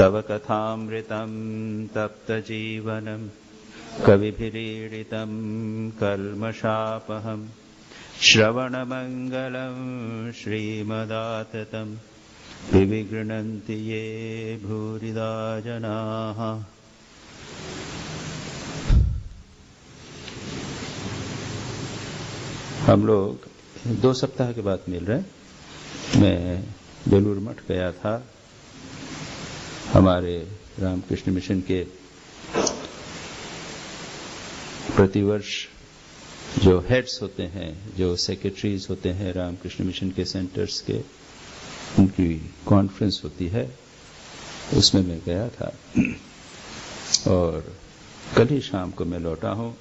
तव कथामृतं तप्तजीवनं कविभिरीडितं कल्मषापहं श्रवणमङ्गलं श्रीमदाततं विगृह्णन्ति ये भूरिदा जनाः। हम लोग 2 सप्ताह के बाद मिल रहे हैं। मैं बेलूर मठ गया था। हमारे रामकृष्ण मिशन के प्रतिवर्ष जो हेड्स होते हैं, जो सेक्रेटरीज होते हैं रामकृष्ण मिशन के सेंटर्स के, उनकी कॉन्फ्रेंस होती है, उसमें मैं गया था और कल ही शाम को मैं लौटा हूं।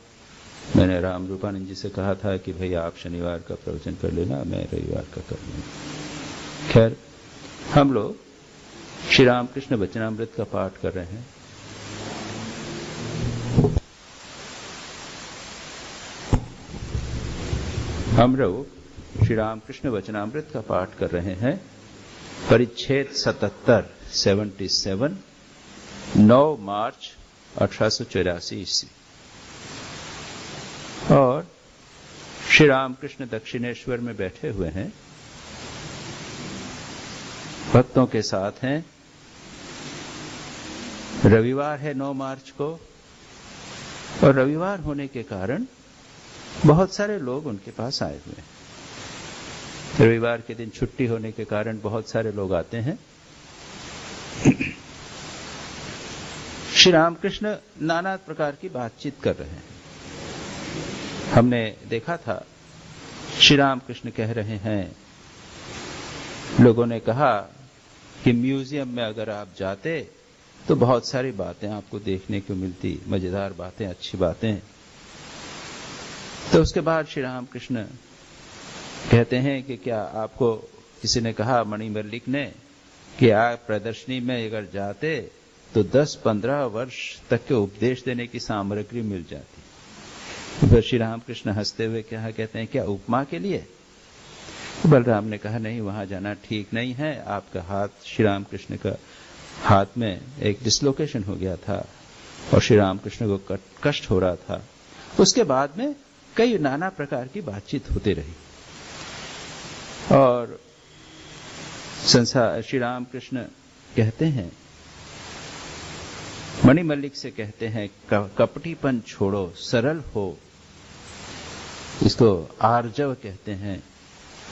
मैंने राम रूपानंद जी से कहा था कि भैया आप शनिवार का प्रवचन कर लेना, मैं रविवार का कर लूंगा। खैर, हम लोग श्री रामकृष्ण वचनामृत का पाठ कर रहे हैं। हम लोग श्री रामकृष्ण वचनामृत का पाठ कर रहे हैं। परिच्छेद 77 9 मार्च 1884 ईस्वी। और श्री रामकृष्ण दक्षिणेश्वर में बैठे हुए हैं, भक्तों के साथ हैं। रविवार है 9 मार्च को, और रविवार होने के कारण बहुत सारे लोग उनके पास आए हुए हैं। रविवार के दिन छुट्टी होने के कारण बहुत सारे लोग आते हैं। श्री रामकृष्ण नाना प्रकार की बातचीत कर रहे हैं। हमने देखा था श्री रामकृष्ण कह रहे हैं, लोगों ने कहा कि म्यूजियम में अगर आप जाते तो बहुत सारी बातें आपको देखने को मिलती, मजेदार बातें, अच्छी बातें। तो उसके बाद श्री रामकृष्ण कहते हैं कि क्या आपको किसी ने कहा, मणि मल्लिक ने, कि आप प्रदर्शनी में अगर जाते तो 10-15 वर्ष तक के उपदेश देने की सामग्री मिल जाती। फिर श्री रामकृष्ण हंसते हुए क्या कहते हैं, क्या उपमा के लिए? बलराम ने कहा, नहीं, वहां जाना ठीक नहीं है। आपका हाथ, श्री रामकृष्ण का हाथ में एक डिसलोकेशन हो गया था और श्री रामकृष्ण को कष्ट हो रहा था। उसके बाद में कई नाना प्रकार की बातचीत होती रही और श्री रामकृष्ण कहते हैं, मणि मल्लिक से कहते हैं, कपटीपन छोड़ो, सरल हो। इसको आर्जव कहते हैं।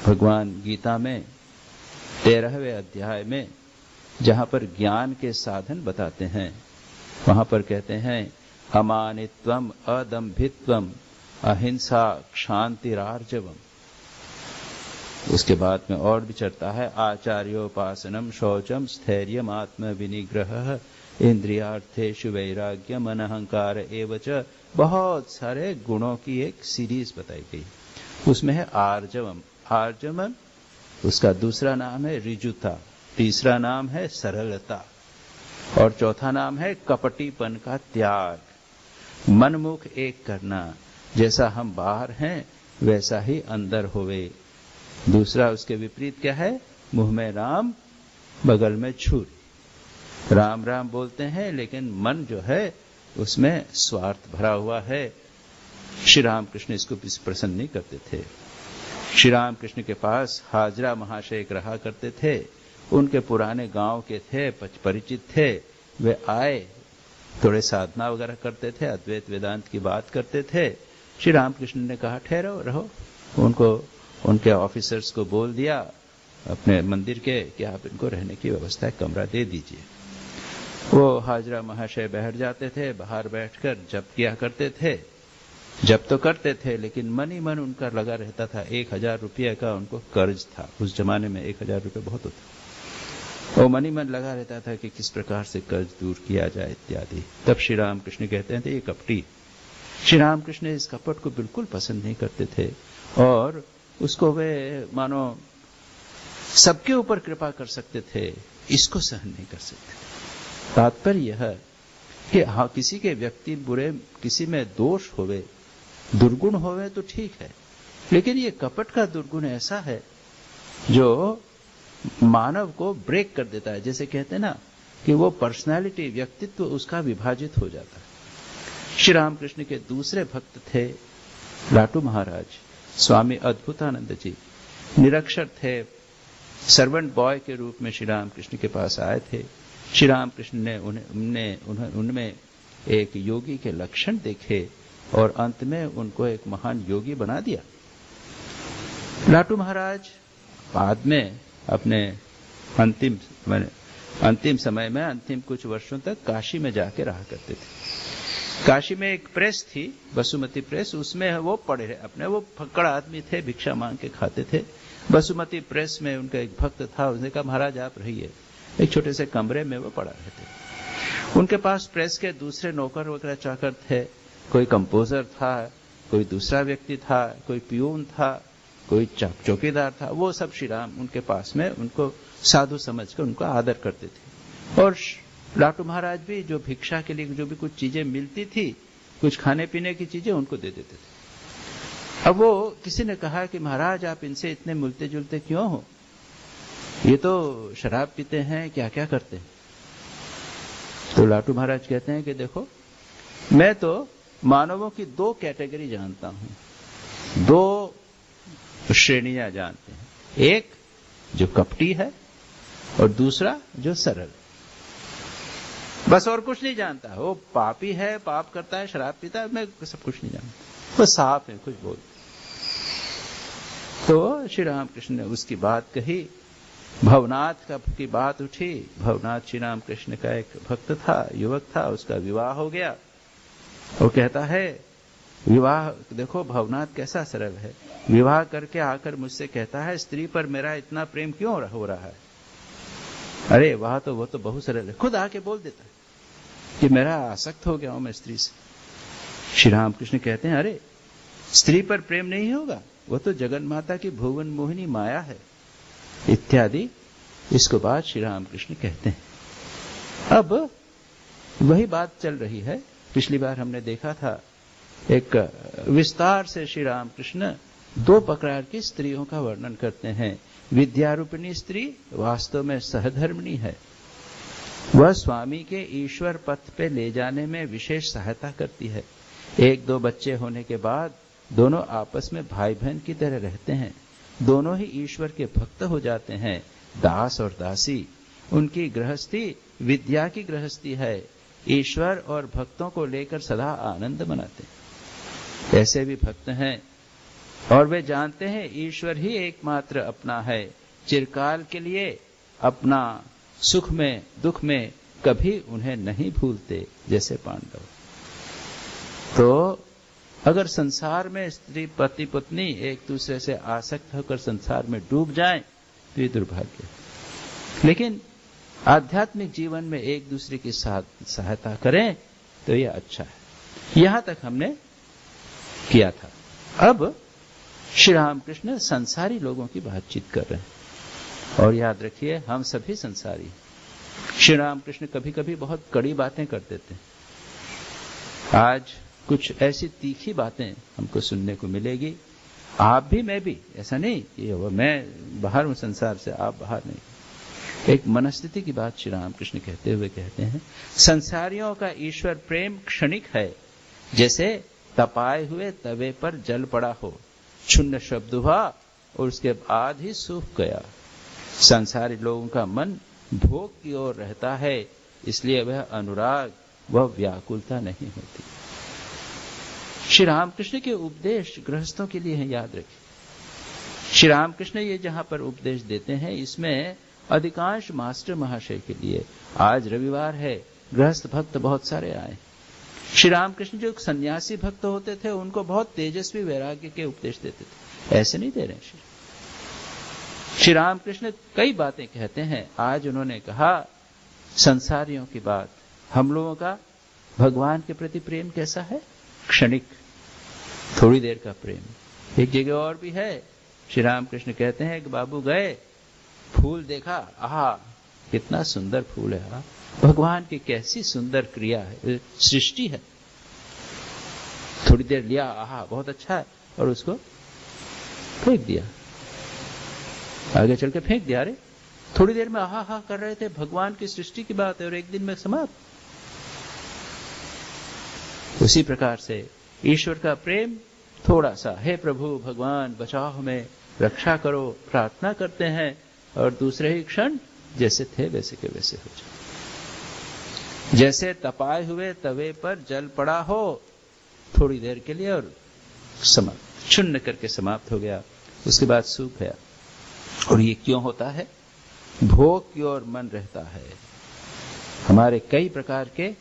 भगवान गीता में 13वें अध्याय में जहां पर ज्ञान के साधन बताते हैं, वहां पर कहते हैं, अमानित्वम, अदम्भित्वम, अहिंसा, क्षांतिरार्जवम। उसके बाद में और भी चलता है, आचार्योपासनम, शौचम, स्थैर्यम, आत्म विनिग्रह, इंद्रियार्थेषु वैराग्यम, अनहंकार एवच। बहुत सारे गुणों की एक सीरीज बताई गई। उसमें है आर्जवम। आर्जवम, उसका दूसरा नाम है ऋजुता, तीसरा नाम है सरलता, और चौथा नाम है कपटीपन का त्याग। मनमुख एक करना, जैसा हम बाहर हैं वैसा ही अंदर होवे। दूसरा उसके विपरीत क्या है, मुंह में राम, बगल में छुरी। राम राम बोलते हैं लेकिन मन जो है उसमें स्वार्थ भरा हुआ है। श्री रामकृष्ण इसको पसंद नहीं करते थे। श्री रामकृष्ण के पास हाजरा महाशय एक रहा करते थे, उनके पुराने गांव के थे, परिचित थे। वे आए, थोड़े साधना वगैरह करते थे, अद्वैत वेदांत की बात करते थे। श्री रामकृष्ण ने कहा, ठहरो, रहो। उनको, उनके ऑफिसर्स को बोल दिया अपने मंदिर के कि आप इनको रहने की व्यवस्था, कमरा दे दीजिए। वो हाजरा महाशय बैठ जाते थे, बाहर बैठकर जप किया करते थे। जप तो करते थे लेकिन मन ही मन उनका लगा रहता था। 1000 रुपये का उनको कर्ज था। उस जमाने में 1000 रुपये बहुत होता। वो मन ही मन लगा रहता था कि किस प्रकार से कर्ज दूर किया जाए इत्यादि। तब श्री रामकृष्ण कहते थे, ये कपटी। श्री रामकृष्ण इस कपट को बिल्कुल पसंद नहीं करते थे और उसको वे मानो सबके ऊपर कृपा कर सकते थे, इसको सहन नहीं कर सकते। तात्पर्य यह कि हाँ, किसी के व्यक्ति बुरे, किसी में दोष होवे, दुर्गुण होवे तो ठीक है, लेकिन ये कपट का दुर्गुण ऐसा है जो मानव को ब्रेक कर देता है। जैसे कहते हैं ना, कि वो पर्सनालिटी, व्यक्तित्व उसका विभाजित हो जाता है। श्री रामकृष्ण के दूसरे भक्त थे लाटू महाराज, स्वामी अद्भुतानंद जी। निरक्षर थे, सर्वेंट बॉय के रूप में श्री रामकृष्ण के पास आए थे। श्री रामकृष्ण ने उनमें एक योगी के लक्षण देखे और अंत में उनको एक महान योगी बना दिया। लाटू महाराज बाद में अपने अंतिम समय में, अंतिम कुछ वर्षों तक काशी में जाके रहा करते थे। काशी में एक प्रेस थी, बसुमती प्रेस, उसमें वो पढ़े अपने, वो फक्कड़ आदमी थे, भिक्षा मांग के खाते थे। बसुमती प्रेस में उनका एक भक्त था, उसने कहा महाराज आप रहिए। एक छोटे से कमरे में वो पड़ा रहते। उनके पास प्रेस के दूसरे नौकर वगैरह चाकर थे, कोई कंपोजर था, कोई दूसरा व्यक्ति था, कोई पियून था, कोई चौकीदार था। वो सब श्री राम उनके पास में उनको साधु समझकर उनको आदर करते थे। और लाटू महाराज भी जो भिक्षा के लिए जो भी कुछ चीजें मिलती थी, कुछ खाने पीने की चीजें उनको दे देते थे। अब वो किसी ने कहा कि महाराज आप इनसे इतने मिलते जुलते क्यों हो, ये तो शराब पीते हैं, क्या क्या करते हैं। तो लाटू महाराज कहते हैं कि देखो मैं तो मानवों की दो कैटेगरी जानता हूं, दो श्रेणियां जानते हैं, एक जो कपटी है और दूसरा जो सरल। बस और कुछ नहीं जानता। वो पापी है, पाप करता है, शराब पीता है, मैं सब कुछ नहीं जानता, वो साफ है, कुछ बोल। तो श्री रामकृष्ण ने उसकी बात कही। भवनाथ की बात उठी। भवनाथ श्री रामकृष्ण का एक भक्त था, युवक था, उसका विवाह हो गया। वो कहता है विवाह देखो भवनाथ कैसा सरल है, विवाह करके आकर मुझसे कहता है स्त्री पर मेरा इतना प्रेम क्यों हो रहा है। अरे वो तो बहुत सरल है, खुद आके बोल देता है कि मेरा आसक्त हो गया हूं मैं स्त्री से। श्री रामकृष्ण कहते हैं अरे स्त्री पर प्रेम नहीं होगा, वो तो जगन माता की भुवन मोहिनी माया है, इत्यादि। इसको बात श्री रामकृष्ण कहते हैं। अब वही बात चल रही है। पिछली बार हमने देखा था एक विस्तार से श्री रामकृष्ण दो प्रकार की स्त्रियों का वर्णन करते हैं। विद्यारूपिणी स्त्री वास्तव में सहधर्मिणी है, वह स्वामी के ईश्वर पथ पे ले जाने में विशेष सहायता करती है। एक दो बच्चे होने के बाद दोनों आपस में भाई बहन की तरह रहते हैं, दोनों ही ईश्वर के भक्त हो जाते हैं, दास और दासी। उनकी गृहस्थी विद्या की गृहस्थी है, ईश्वर और भक्तों को लेकर सदा आनंद मनाते हैं। ऐसे भी भक्त हैं और वे जानते हैं ईश्वर ही एकमात्र अपना है, चिरकाल के लिए अपना सुख में दुख में कभी उन्हें नहीं भूलते, जैसे पांडव। तो अगर संसार में स्त्री पति पत्नी एक दूसरे से आसक्त होकर संसार में डूब जाएं तो ये दुर्भाग्य है, लेकिन आध्यात्मिक जीवन में एक दूसरे की सहायता करें तो ये अच्छा है। यहां तक हमने किया था। अब श्री रामकृष्ण संसारी लोगों की बातचीत कर रहे हैं और याद रखिए हम सभी संसारी। श्री रामकृष्ण कभी कभी बहुत कड़ी बातें कर देते हैं। आज कुछ ऐसी तीखी बातें हमको सुनने को मिलेगी, आप भी मैं भी, ऐसा नहीं कि मैं बाहर हूं संसार से, आप बाहर नहीं। एक मनस्थिति की बात श्री रामकृष्ण कहते हुए कहते हैं, संसारियों का ईश्वर प्रेम क्षणिक है, जैसे तपाए हुए तवे पर जल पड़ा हो, क्षुण्ण शब्द हुआ और उसके बाद ही सूख गया। संसारी लोगों का मन भोग की ओर रहता है, इसलिए वह अनुराग, वह व्याकुलता नहीं होती। श्री रामकृष्ण के उपदेश गृहस्थों के लिए है, याद रखिए। श्री रामकृष्ण ये जहां पर उपदेश देते हैं इसमें अधिकांश मास्टर महाशय के लिए। आज रविवार है, गृहस्थ भक्त बहुत सारे आए। श्री रामकृष्ण जो सन्यासी भक्त होते थे उनको बहुत तेजस्वी वैराग्य के उपदेश देते थे, ऐसे नहीं दे रहे। श्री रामकृष्ण कई बातें कहते हैं। आज उन्होंने कहा संसारियों की बात, हम लोगों का भगवान के प्रति प्रेम कैसा है, क्षणिक, थोड़ी देर का प्रेम। एक जगह और भी है, श्री रामकृष्ण कहते हैं कि बाबू गए, फूल देखा, आहा कितना सुंदर फूल है, हा? भगवान की कैसी सुंदर क्रिया है, सृष्टि है। थोड़ी देर लिया, आहा बहुत अच्छा है, और उसको फेंक दिया, आगे चल के फेंक दिया। अरे थोड़ी देर में आहा हा कर रहे थे, भगवान की सृष्टि की बात है, और एक दिन में समाप्त। उसी प्रकार से ईश्वर का प्रेम थोड़ा सा, हे प्रभु भगवान बचाओ हमें, रक्षा करो, प्रार्थना करते हैं, और दूसरे ही क्षण जैसे थे वैसे के वैसे हो जाए। जैसे तपाए हुए तवे पर जल पड़ा हो थोड़ी देर के लिए और समाप्त, चूर्ण करके समाप्त हो गया, उसके बाद सूख गया। और ये क्यों होता है? भोग की ओर मन रहता है। हमारे कई प्रकार के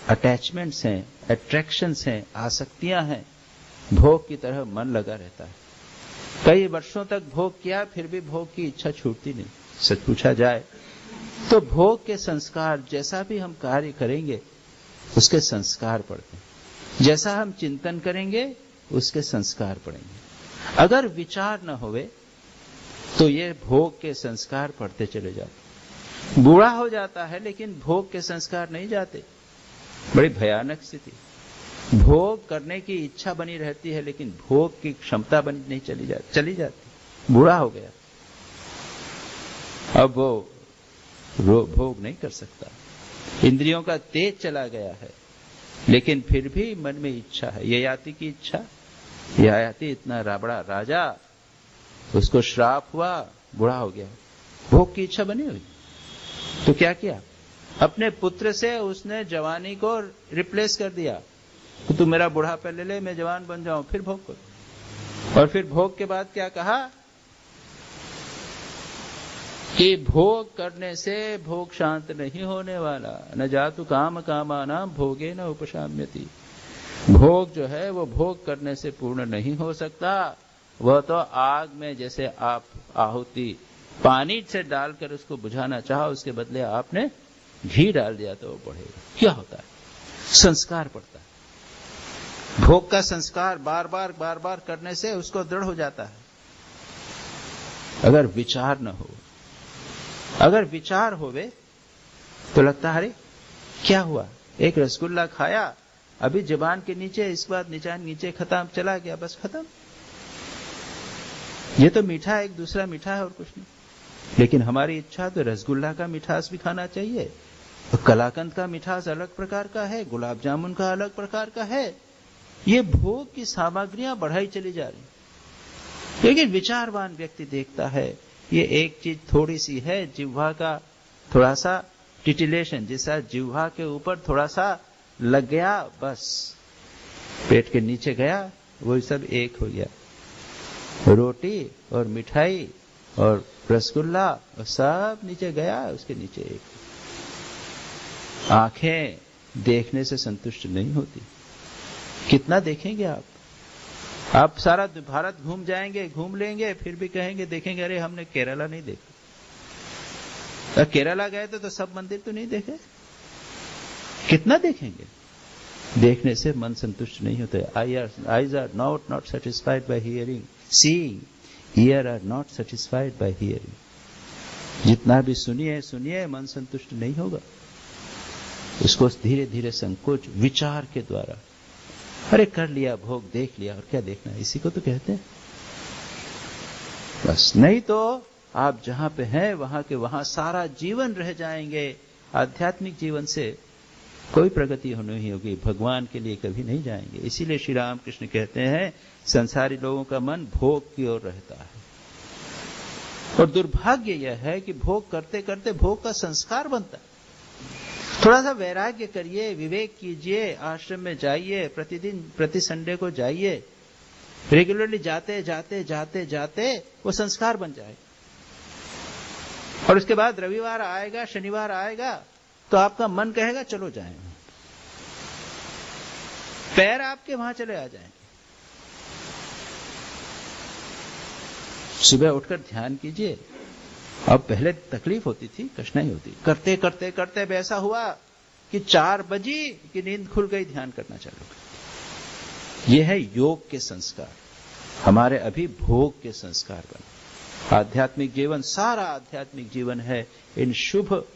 अटैचमेंट्स हैं, अट्रैक्शंस हैं, आसक्तियां हैं, भोग की तरह मन लगा रहता है। कई वर्षों तक भोग किया फिर भी भोग की इच्छा छूटती नहीं। सच पूछा जाए तो भोग के संस्कार, जैसा भी हम कार्य करेंगे उसके संस्कार पड़ते हैं, जैसा हम चिंतन करेंगे उसके संस्कार पड़ेंगे। अगर विचार न होवे तो ये भोग के संस्कार पड़ते चले जाते। बूढ़ा हो जाता है लेकिन भोग के संस्कार नहीं जाते। बड़ी भयानक स्थिति। भोग करने की इच्छा बनी रहती है लेकिन भोग की क्षमता बनी नहीं चली जाती। बूढ़ा हो गया, अब वो भोग नहीं कर सकता, इंद्रियों का तेज चला गया है, लेकिन फिर भी मन में इच्छा है। ययाति की इच्छा, ययाति इतना बड़ा राजा, उसको श्राप हुआ, बूढ़ा हो गया, भोग की इच्छा बनी हुई। तो क्या किया? अपने पुत्र से उसने जवानी को रिप्लेस कर दिया कि तू मेरा बुढ़ापा ले ले, मैं जवान बन जाऊं, फिर भोग करो। और फिर भोग के बाद क्या कहा कि भोग करने से भोग शांत नहीं होने वाला, न जातु काम कामानाम भोगे न उपशाम्यति। भोग जो है वो भोग करने से पूर्ण नहीं हो सकता। वह तो आग में जैसे आप आहुति पानी से डालकर उसको बुझाना चाहा, उसके बदले आपने घी डाल दिया तो वो बढ़ेगा। क्या होता है? संस्कार पड़ता है। भोग का संस्कार बार बार करने से उसको दृढ़ हो जाता है। अगर विचार न हो, अगर विचार होवे तो लगता है अरे क्या हुआ, एक रसगुल्ला खाया, अभी जुबान के नीचे, इसके बाद नीचे खत्म, चला गया, बस खत्म। ये तो मीठा है, एक दूसरा मीठा है और कुछ नहीं। लेकिन हमारी इच्छा तो रसगुल्ला का मिठास भी खाना चाहिए, तो कलाकंद का मिठास अलग प्रकार का है, गुलाब जामुन का अलग प्रकार का है। ये भोग की सामग्रियां बढ़ाई चली जा रही। लेकिन विचारवान व्यक्ति देखता है ये एक चीज थोड़ी सी है, जिह्वा का थोड़ा सा टिटिलेशन, जैसा जिह्वा के ऊपर थोड़ा सा लग गया, बस पेट के नीचे गया, वो सब एक हो गया। रोटी और मिठाई और रसगुल्ला और सब नीचे गया, उसके नीचे एक। आंखें देखने से संतुष्ट नहीं होती। कितना देखेंगे आप? आप सारा भारत घूम जाएंगे, घूम लेंगे, फिर भी कहेंगे, देखेंगे, अरे हमने केरला नहीं देखा। केरला गए तो सब मंदिर तो नहीं देखे। कितना देखेंगे? देखने से मन संतुष्ट नहीं होता। Eyes are not satisfied by hearing, seeing, ear are not satisfied by hearing. जितना भी सुनिए, मन संतुष्ट नहीं होगा। उसको धीरे धीरे संकोच विचार के द्वारा, अरे कर लिया भोग, देख लिया, और क्या देखना है, इसी को तो कहते हैं बस। नहीं तो आप जहां पे हैं वहां के वहां सारा जीवन रह जाएंगे। आध्यात्मिक जीवन से कोई प्रगति नहीं होगी, भगवान के लिए कभी नहीं जाएंगे। इसीलिए श्री रामकृष्ण कहते हैं संसारी लोगों का मन भोग की ओर रहता है। और दुर्भाग्य यह है कि भोग करते करते भोग का संस्कार बनता है। थोड़ा सा वैराग्य करिए, विवेक कीजिए, आश्रम में जाइए, प्रतिदिन प्रति संडे को जाइए, रेगुलरली जाते जाते जाते जाते वो संस्कार बन जाएगा। और उसके बाद रविवार आएगा, शनिवार आएगा, तो आपका मन कहेगा चलो जाएं, पैर आपके वहां चले आ जाएंगे। सुबह उठकर ध्यान कीजिए। अब पहले तकलीफ होती थी, कठिनाई होती, करते करते करते ऐसा हुआ कि 4 बजी कि नींद खुल गई, ध्यान करना चालू कर। यह है योग के संस्कार। हमारे अभी भोग के संस्कार बने। आध्यात्मिक जीवन, सारा आध्यात्मिक जीवन है इन शुभ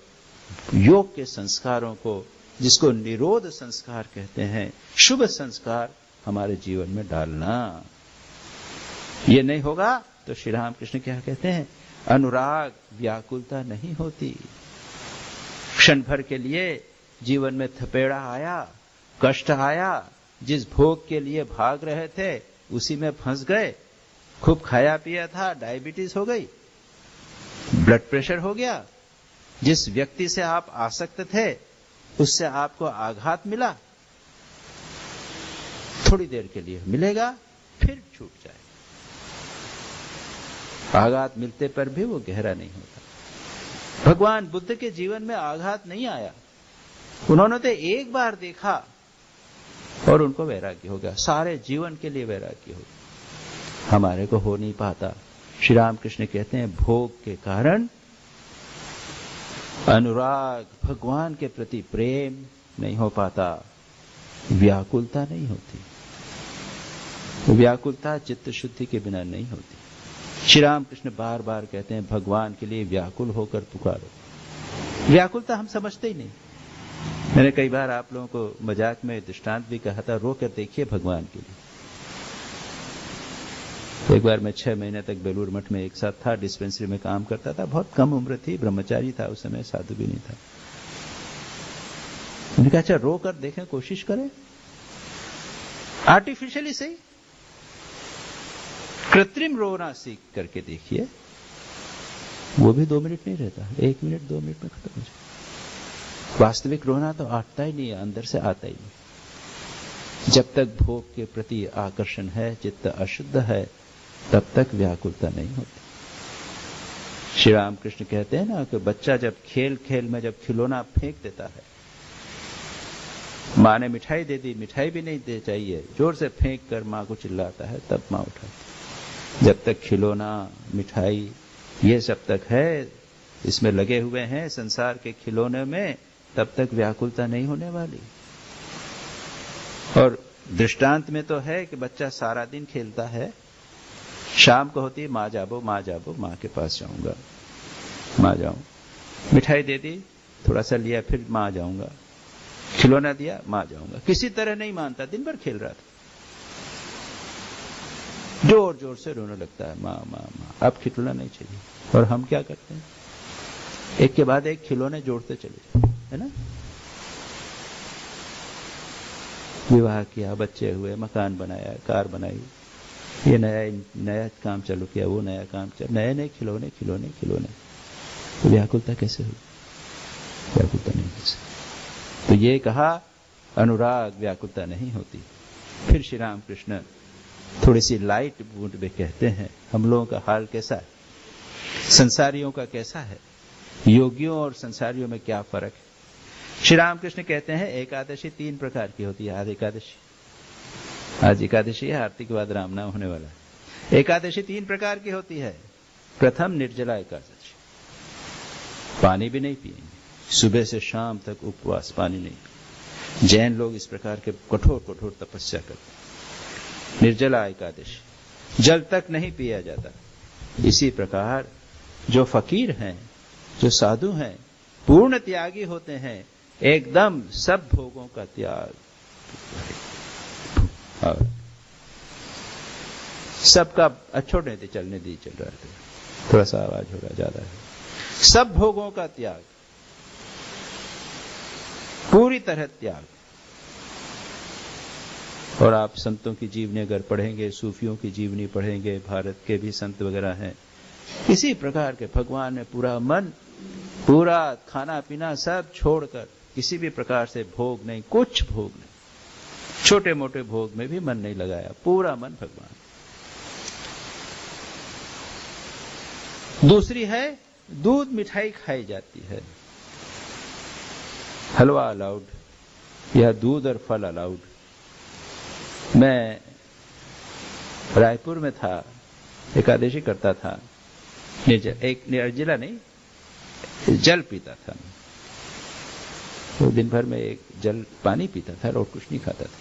योग के संस्कारों को, जिसको निरोध संस्कार कहते हैं, शुभ संस्कार हमारे जीवन में डालना। ये नहीं होगा तो श्री रामकृष्ण क्या कहते हैं, अनुराग व्याकुलता नहीं होती। क्षण भर के लिए जीवन में थपेड़ा आया, कष्ट आया, जिस भोग के लिए भाग रहे थे उसी में फंस गए, खूब खाया पिया था, डायबिटीज हो गई, ब्लड प्रेशर हो गया, जिस व्यक्ति से आप आसक्त थे उससे आपको आघात मिला, थोड़ी देर के लिए मिलेगा फिर छूट जाए। आघात मिलते पर भी वो गहरा नहीं होता। भगवान बुद्ध के जीवन में आघात नहीं आया, उन्होंने तो एक बार देखा और उनको वैराग्य हो गया, सारे जीवन के लिए वैराग्य हो गया। हमारे को हो नहीं पाता। श्री रामकृष्ण कहते हैं भोग के कारण अनुराग, भगवान के प्रति प्रेम नहीं हो पाता, व्याकुलता नहीं होती। व्याकुलता चित्त शुद्धि के बिना नहीं होती। श्री रामकृष्ण बार बार कहते हैं भगवान के लिए व्याकुल होकर पुकारो। व्याकुलता हम समझते ही नहीं। मैंने कई बार आप लोगों को मजाक में दृष्टांत भी कहा था, रो कर देखिए भगवान के लिए। एक बार मैं 6 महीने तक बेलूर मठ में एक साथ था, डिस्पेंसरी में काम करता था, बहुत कम उम्र थी, ब्रह्मचारी था उस समय, साधु भी नहीं था। मैंने कहा अच्छा रो कर देखें, कोशिश करें, आर्टिफिशियली सही, कृत्रिम रोना सीख करके देखिए, वो भी 2 मिनट नहीं रहता, 1 मिनट 2 मिनट में खत्म हो जाए। वास्तविक रोना तो आता ही नहीं है, अंदर से आता ही नहीं। जब तक भोग के प्रति आकर्षण है, चित्त अशुद्ध है, तब तक व्याकुलता नहीं होती। श्री रामकृष्ण कहते हैं ना कि बच्चा जब खेल खेल में जब खिलौना फेंक देता है, माँ ने मिठाई दे दी, मिठाई भी नहीं दे चाहिए, जोर से फेंक कर माँ को चिल्लाता है, तब माँ उठाती। जब तक खिलौना, मिठाई ये सब तक है, इसमें लगे हुए हैं संसार के खिलौने में, तब तक व्याकुलता नहीं होने वाली। और दृष्टांत में तो है कि बच्चा सारा दिन खेलता है, शाम को होती है माँ जाबो माँ जाबो, माँ के पास जाऊंगा, माँ जाऊं, मिठाई दे दी, थोड़ा सा लिया, फिर माँ जाऊंगा, खिलौना दिया, माँ जाऊंगा, किसी तरह नहीं मानता, दिन भर खेल रहा था, जोर जोर से रोने लगता है, माँ माँ माँ, अब खिलौना नहीं चाहिए। और हम क्या करते हैं, एक के बाद एक खिलौने जोड़ते चले जाते, है ना। विवाह किया, बच्चे हुए, मकान बनाया, कार बनाई, ये नया काम चालू किया, वो नया काम चालू, नए नए खिलौने खिलौने खिलौने, तो व्याकुलता कैसे हुई? व्याकुलता नहीं हो सकती। तो ये कहा अनुराग व्याकुलता नहीं होती। फिर श्री रामकृष्ण थोड़ी सी लाइट मूड में कहते हैं हम लोगों का हाल कैसा है, संसारियों का कैसा है, योगियों और संसारियों में क्या फर्क है। श्री रामकृष्ण कहते हैं एकादशी 3 प्रकार की होती है। आज एकादशी है, आरती के बाद राम नाम होने वाला है। एकादशी 3 प्रकार की होती है। प्रथम निर्जला एकादशी, पानी भी नहीं पिएंगे, सुबह से शाम तक उपवास, पानी नहीं। जैन लोग इस प्रकार के कठोर कठोर तपस्या करते। निर्जला एकादशी, जल तक नहीं पिया जाता। इसी प्रकार जो फकीर हैं, जो साधु हैं, पूर्ण त्यागी होते हैं, एकदम सब भोगों का त्याग, और सबका छोड़ने दे, चलने दी, चल रहा है, थोड़ा सा आवाज हो रहा ज्यादा है। सब भोगों का त्याग, पूरी तरह त्याग। और आप संतों की जीवनी अगर पढ़ेंगे, सूफियों की जीवनी पढ़ेंगे, भारत के भी संत वगैरह हैं, इसी प्रकार के भगवान ने पूरा मन, पूरा खाना पीना सब छोड़कर, किसी भी प्रकार से भोग नहीं, कुछ भोग नहीं, छोटे मोटे भोग में भी मन नहीं लगाया, पूरा मन भगवान। दूसरी है दूध मिठाई खाई जाती है, हलवा अलाउड या दूध और फल अलाउड। मैं रायपुर में था, एकादशी करता था, एक निर्जला नहीं, जल पीता था। तो दिन भर में एक जल पानी पीता था और कुछ नहीं खाता था।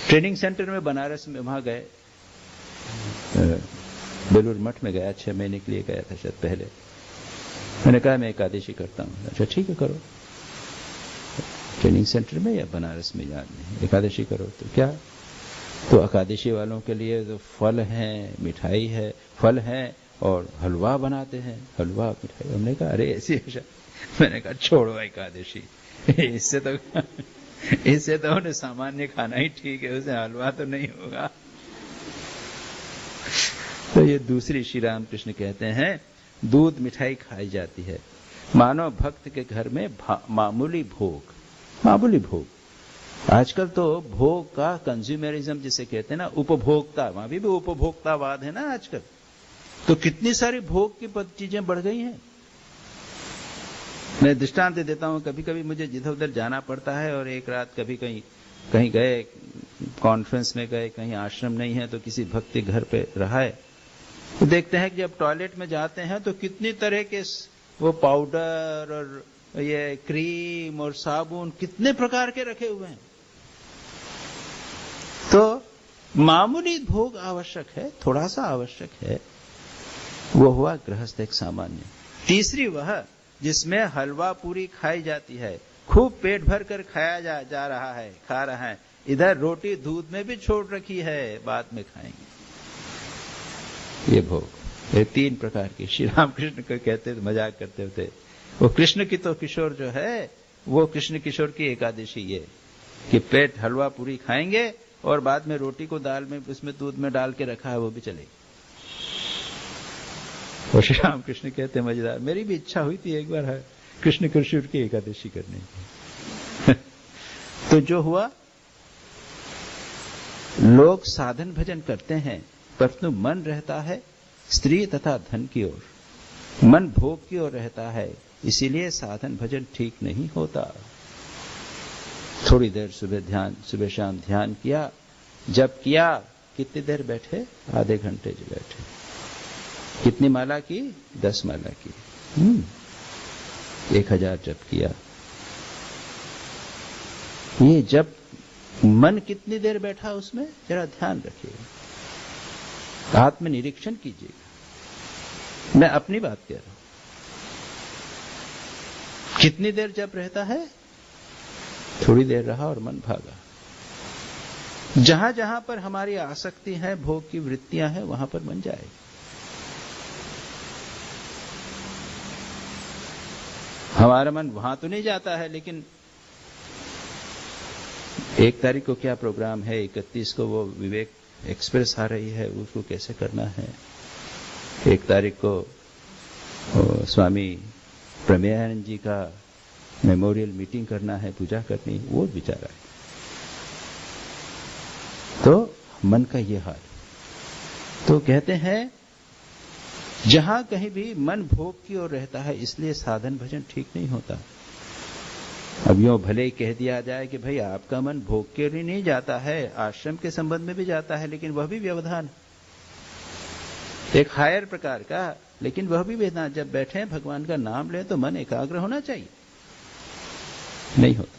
ट्रेनिंग सेंटर में बनारस में वहां गए, बेलूर मठ में गया, 6 महीने के लिए गया था शायद पहले। मैंने कहा मैं एकादशी करता हूं। अच्छा ठीक है करो, ट्रेनिंग सेंटर में या बनारस में याद नहीं, एकादशी करो। तो क्या, तो एकादशी वालों के लिए तो फल हैं, मिठाई है, फल हैं और हलवा बनाते हैं, हलवा मिठाई। हमने कहा अरे ऐसी ऐसा, मैंने कहा छोड़ो एकादशी, इससे तो उन्हें सामान्य खाना ही ठीक है, उसे हलवा तो नहीं होगा। तो ये दूसरी श्री रामकृष्ण कहते हैं दूध मिठाई खाई जाती है। मानो भक्त के घर में मामूली भोग। आजकल तो भोग का कंज्यूमरिज्म जिसे कहते हैं ना, उपभोक्ता, वहां भी उपभोक्तावाद है ना आजकल। तो कितनी सारी भोग की चीजें बढ़ गई हैं। मैं दृष्टांत देता हूं, कभी कभी मुझे जिधर उधर जाना पड़ता है और एक रात कभी कहीं गए, कॉन्फ्रेंस में गए, कहीं आश्रम नहीं है तो किसी भक्त के घर पे रहा है, तो देखते हैं कि जब टॉयलेट में जाते हैं तो कितनी तरह के वो पाउडर और ये क्रीम और साबुन कितने प्रकार के रखे हुए हैं। तो मामूली भोग आवश्यक है, थोड़ा सा आवश्यक है। वो हुआ गृहस्थ एक सामान्य। तीसरी वह जिसमें हलवा पूरी खाई जाती है, खूब पेट भर कर खाया जा रहा है, खा रहा है, इधर रोटी दूध में भी छोड़ रखी है, बाद में खाएंगे। ये भोग, ये 3 प्रकार की श्री रामकृष्ण को कहते थे, मजाक करते होते, वो कृष्ण की तो किशोर जो है, वो कृष्ण किशोर की एकादशी ये कि पेट हलवा पूरी खाएंगे और बाद में रोटी को दाल में उसमें दूध में डाल के रखा है वो भी चलेगी। और श्री रामकृष्ण कहते मजेदार, मेरी भी इच्छा हुई थी एक बार है कृष्ण किशोर की एकादशी करने की। तो जो हुआ, लोग साधन भजन करते हैं परंतु मन रहता है स्त्री तथा धन की ओर, मन भोग की ओर रहता है, इसीलिए साधन भजन ठीक नहीं होता। थोड़ी देर सुबह शाम ध्यान किया, जब किया कितनी देर बैठे, आधे घंटे जो बैठे, कितनी माला की, 10 माला की, 1000 जप किया। ये जब मन कितनी देर बैठा उसमें जरा ध्यान रखिएगा, आत्मनिरीक्षण कीजिएगा। मैं अपनी बात कह रहा हूं, कितनी देर जप रहता है, थोड़ी देर रहा और मन भागा। जहां जहां पर हमारी आसक्ति है, भोग की वृत्तियां हैं, वहां पर मन जाए। हमारा मन वहां तो नहीं जाता है, लेकिन 1 तारीख को क्या प्रोग्राम है, 31 को वो विवेक एक्सप्रेस आ रही है, उसको कैसे करना है, 1 तारीख को स्वामी प्रमेयानंद जी का मेमोरियल मीटिंग करना है, पूजा करनी, वो विचार है। तो मन का ये हाल। तो कहते हैं जहां कहीं भी मन भोग की ओर रहता है, इसलिए साधन भजन ठीक नहीं होता। अब यूं भले ही कह दिया जाए कि भाई आपका मन भोग के लिए नहीं जाता है, आश्रम के संबंध में भी जाता है, लेकिन वह भी व्यवधान, एक हायर प्रकार का, लेकिन वह भी व्यवधान। जब बैठे भगवान का नाम लें तो मन एकाग्र होना चाहिए, नहीं होता।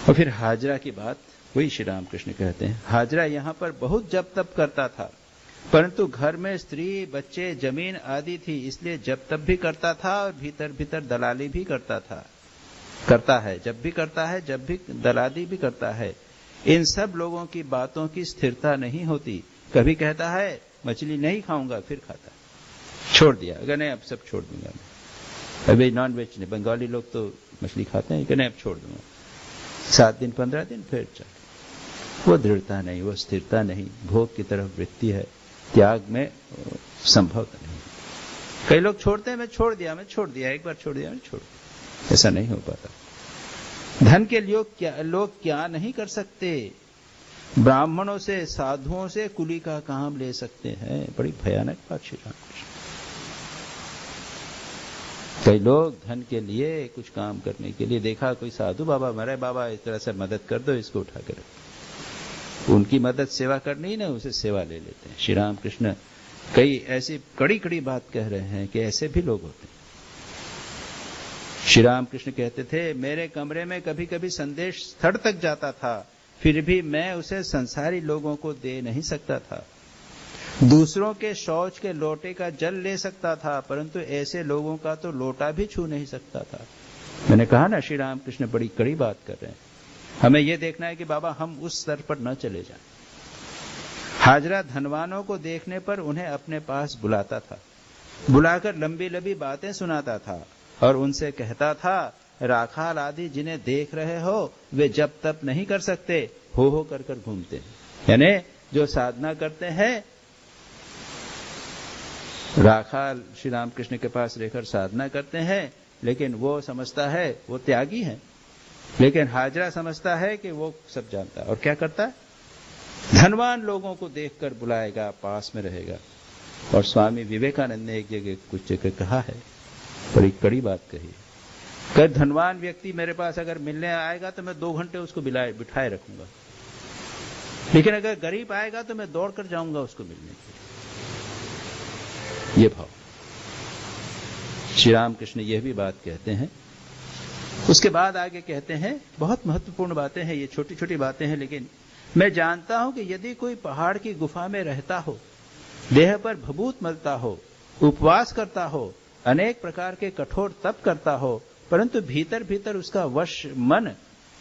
और फिर हाजरा की बात, वही श्री रामकृष्ण कहते हैं, हाजरा यहां पर बहुत जप तप करता था, परंतु घर में स्त्री, बच्चे, जमीन आदि थी, इसलिए जब तब भी करता था और भीतर भीतर दलाली भी करता है, जब भी करता है, जब भी दलाली भी करता है। इन सब लोगों की बातों की स्थिरता नहीं होती। कभी कहता है मछली नहीं खाऊंगा, फिर खाता, छोड़ दिया, अगर नहीं अब सब छोड़ दूंगा मैं। अभी नॉन वेज नहीं, बंगाली लोग तो मछली खाते हैं, कि नहीं अब छोड़ दूंगा, 7 दिन 15 दिन फिर चल। वो दृढ़ता नहीं, वो स्थिरता नहीं, भोग की तरफ वृत्ति है, त्याग में संभव नहीं। कई लोग छोड़ते हैं, मैं छोड़ दिया, एक बार छोड़ दिया, मैं छोड़ दिया, ऐसा नहीं हो पाता। धन के लोग क्या नहीं कर सकते, ब्राह्मणों से, साधुओं से कुली का काम ले सकते हैं। बड़ी भयानक बात श्री रामकृष्ण। कई लोग धन के लिए, कुछ काम करने के लिए, देखा कोई साधु बाबा मरे, बाबा इस तरह से मदद कर दो, इसको उठा कर, उनकी मदद सेवा करनी ना, उसे सेवा ले लेते हैं। श्री रामकृष्ण कई ऐसी कड़ी कड़ी बात कह रहे हैं कि ऐसे भी लोग होते हैं। श्री रामकृष्ण कहते थे, मेरे कमरे में कभी कभी संदेश स्थड़ तक जाता था, फिर भी मैं उसे संसारी लोगों को दे नहीं सकता था। दूसरों के शौच के लोटे का जल ले सकता था, परंतु ऐसे लोगों का तो लोटा भी छू नहीं सकता था। मैंने कहा ना, श्री रामकृष्ण बड़ी कड़ी बात कर रहे हैं। हमें यह देखना है कि बाबा हम उस स्तर पर न चले जाएं। हाजरा धनवानों को देखने पर उन्हें अपने पास बुलाता था, बुलाकर लंबी लंबी बातें सुनाता था और उनसे कहता था, राखाल आदि जिन्हें देख रहे हो वे जप तप नहीं कर सकते, हो कर कर घूमते हैं। यानी जो साधना करते हैं, राखाल श्री रामकृष्ण के पास रहकर साधना करते हैं, लेकिन वो समझता है वो त्यागी है, लेकिन हाजरा समझता है कि वो सब जानता है। और क्या करता है? धनवान लोगों को देखकर बुलाएगा, पास में रहेगा। और स्वामी विवेकानंद ने एक जगह कुछ जगह कहा है, बड़ी कड़ी बात कही है, कि धनवान व्यक्ति मेरे पास अगर मिलने आएगा तो मैं 2 घंटे उसको बिठाए रखूंगा, लेकिन अगर गरीब आएगा तो मैं दौड़ कर जाऊंगा उसको मिलने के लिए। ये भाव श्री रामकृष्ण यह भी बात कहते हैं। उसके बाद आगे कहते हैं, बहुत महत्वपूर्ण बातें हैं ये, छोटी छोटी बातें हैं, लेकिन मैं जानता हूं कि यदि कोई पहाड़ की गुफा में रहता हो, देह पर भभूत मलता हो, उपवास करता हो, अनेक प्रकार के कठोर तप करता हो, परंतु भीतर भीतर उसका वश मन,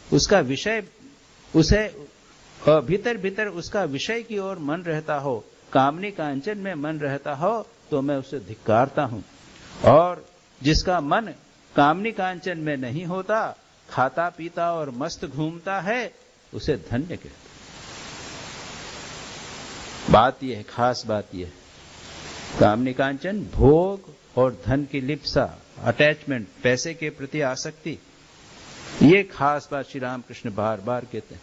उसका विषय, उसे भीतर भीतर उसका विषय की ओर मन रहता हो, कामनी कांचन में मन रहता हो, तो मैं उसे धिक्कारता हूं। और जिसका मन कामनी कांचन में नहीं होता, खाता पीता और मस्त घूमता है, उसे धन्य कहते। बात यह है, खास बात यह है, कामनी कांचन भोग और धन की लिप्सा, अटैचमेंट, पैसे के प्रति आसक्ति, ये खास बात श्री रामकृष्ण बार बार कहते हैं।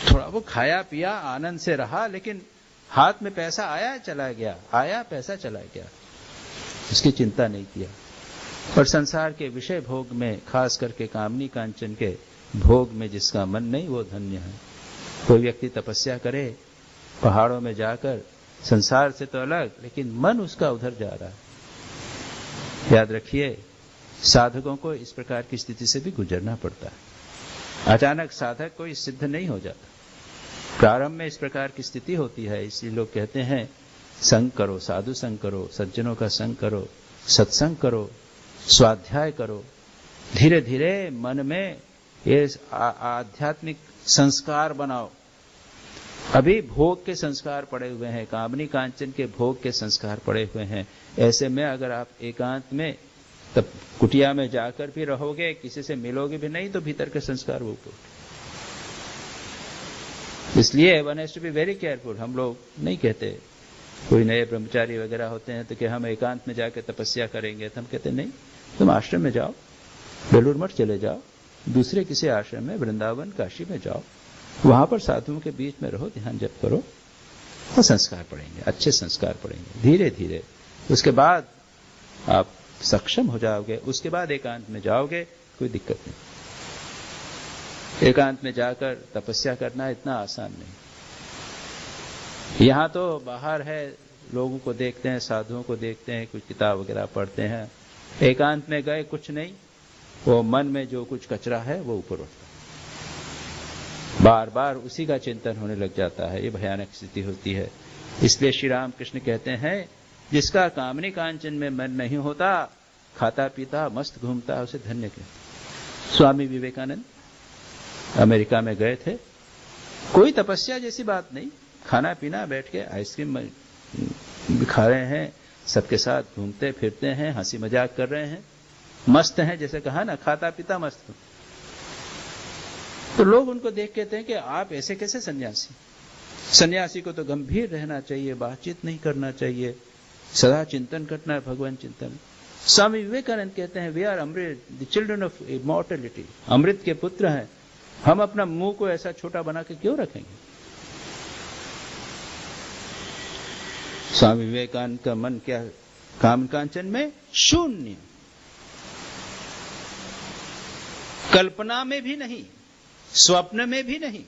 थोड़ा वो खाया पिया, आनंद से रहा, लेकिन हाथ में पैसा आया चला गया, आया पैसा चला गया, इसकी चिंता नहीं किया। और संसार के विषय भोग में, खास करके कामनी कांचन के भोग में जिसका मन नहीं, वो धन्य है। कोई व्यक्ति तपस्या करे पहाड़ों में जाकर, संसार से तो अलग, लेकिन मन उसका उधर जा रहा है। याद रखिए, साधकों को इस प्रकार की स्थिति से भी गुजरना पड़ता है। अचानक साधक कोई सिद्ध नहीं हो जाता, प्रारंभ में इस प्रकार की स्थिति होती है। इसलिए लोग कहते हैं संग करो, साधु संग करो, सज्जनों का संग करो, सत्संग करो, स्वाध्याय करो। धीरे धीरे मन में ये आध्यात्मिक संस्कार बनाओ। अभी भोग के संस्कार पड़े हुए हैं, कामनी कांचन के भोग के संस्कार पड़े हुए हैं। ऐसे में अगर आप एकांत में, तब कुटिया में जाकर भी रहोगे, किसी से मिलोगे भी नहीं, तो भीतर के संस्कार वो ऊपर। इसलिए one has to be very careful. हम लोग नहीं कहते, कोई नए ब्रह्मचारी वगैरह होते हैं तो कि हम एकांत में जाकर तपस्या करेंगे, तो हम कहते नहीं, तुम आश्रम में जाओ, बेलूर मठ चले जाओ, दूसरे किसी आश्रम में, वृंदावन काशी में जाओ, वहां पर साधुओं के बीच में रहो, ध्यान जप करो, और संस्कार पड़ेंगे, अच्छे संस्कार पड़ेंगे धीरे धीरे। उसके बाद आप सक्षम हो जाओगे, उसके बाद एकांत में जाओगे, कोई दिक्कत नहीं। एकांत में जाकर तपस्या करना इतना आसान नहीं। यहां तो बाहर है, लोगों को देखते हैं, साधुओं को देखते हैं, कुछ किताब वगैरह पढ़ते हैं। एकांत में गए, कुछ नहीं, वो मन में जो कुछ कचरा है वो ऊपर उठता है, बार बार उसी का चिंतन होने लग जाता है। ये भयानक स्थिति होती है। इसलिए श्री रामकृष्ण कहते हैं, जिसका कामनी कांचन में मन नहीं होता, खाता पीता मस्त घूमता, उसे धन्य कहते। स्वामी विवेकानंद अमेरिका में गए थे, कोई तपस्या जैसी बात नहीं, खाना पीना, बैठ के आइसक्रीम खा रहे हैं, सबके साथ घूमते फिरते हैं, हंसी मजाक कर रहे हैं, मस्त हैं, जैसे कहा ना, खाता पीता मस्त। तो लोग उनको देख कहते हैं कि आप ऐसे कैसे सन्यासी? सन्यासी को तो गंभीर रहना चाहिए, बातचीत नहीं करना चाहिए, सदा चिंतन करना है, भगवान चिंतन। स्वामी विवेकानंद कहते हैं, we are amrit, the children of immortality, अमृत के पुत्र हैं, हम अपना मुंह को ऐसा छोटा बना के क्यों रखेंगे? स्वामी विवेकानंद का मन क्या, काम कांचन में शून्य, कल्पना में भी नहीं, स्वप्न में भी नहीं।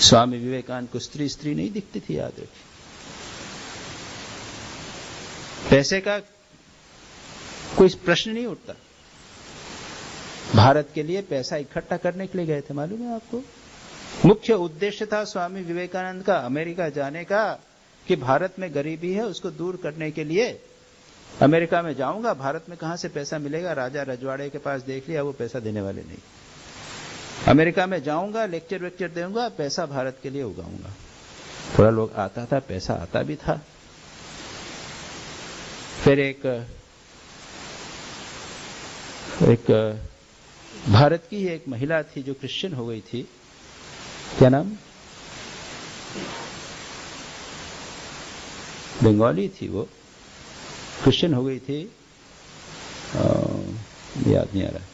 स्वामी विवेकानंद को स्त्री नहीं दिखती थी, याद रखिए। पैसे का कोई प्रश्न नहीं उठता। भारत के लिए पैसा इकट्ठा करने के लिए गए थे, मालूम है आपको? मुख्य उद्देश्य था स्वामी विवेकानंद का अमेरिका जाने का, कि भारत में गरीबी है, उसको दूर करने के लिए अमेरिका में जाऊंगा, भारत में कहां से पैसा मिलेगा? राजा रजवाड़े के पास देख लिया, वो पैसा देने वाले नहीं। अमेरिका में जाऊंगा, लेक्चर वेक्चर दूंगा, पैसा भारत के लिए उगाऊंगा। थोड़ा लोग आता था, पैसा आता भी था। फिर एक भारत की एक महिला थी जो क्रिश्चियन हो गई थी, क्या नाम, बंगाली थी, वो क्रिश्चियन हो गई थी, याद नहीं आ रहा।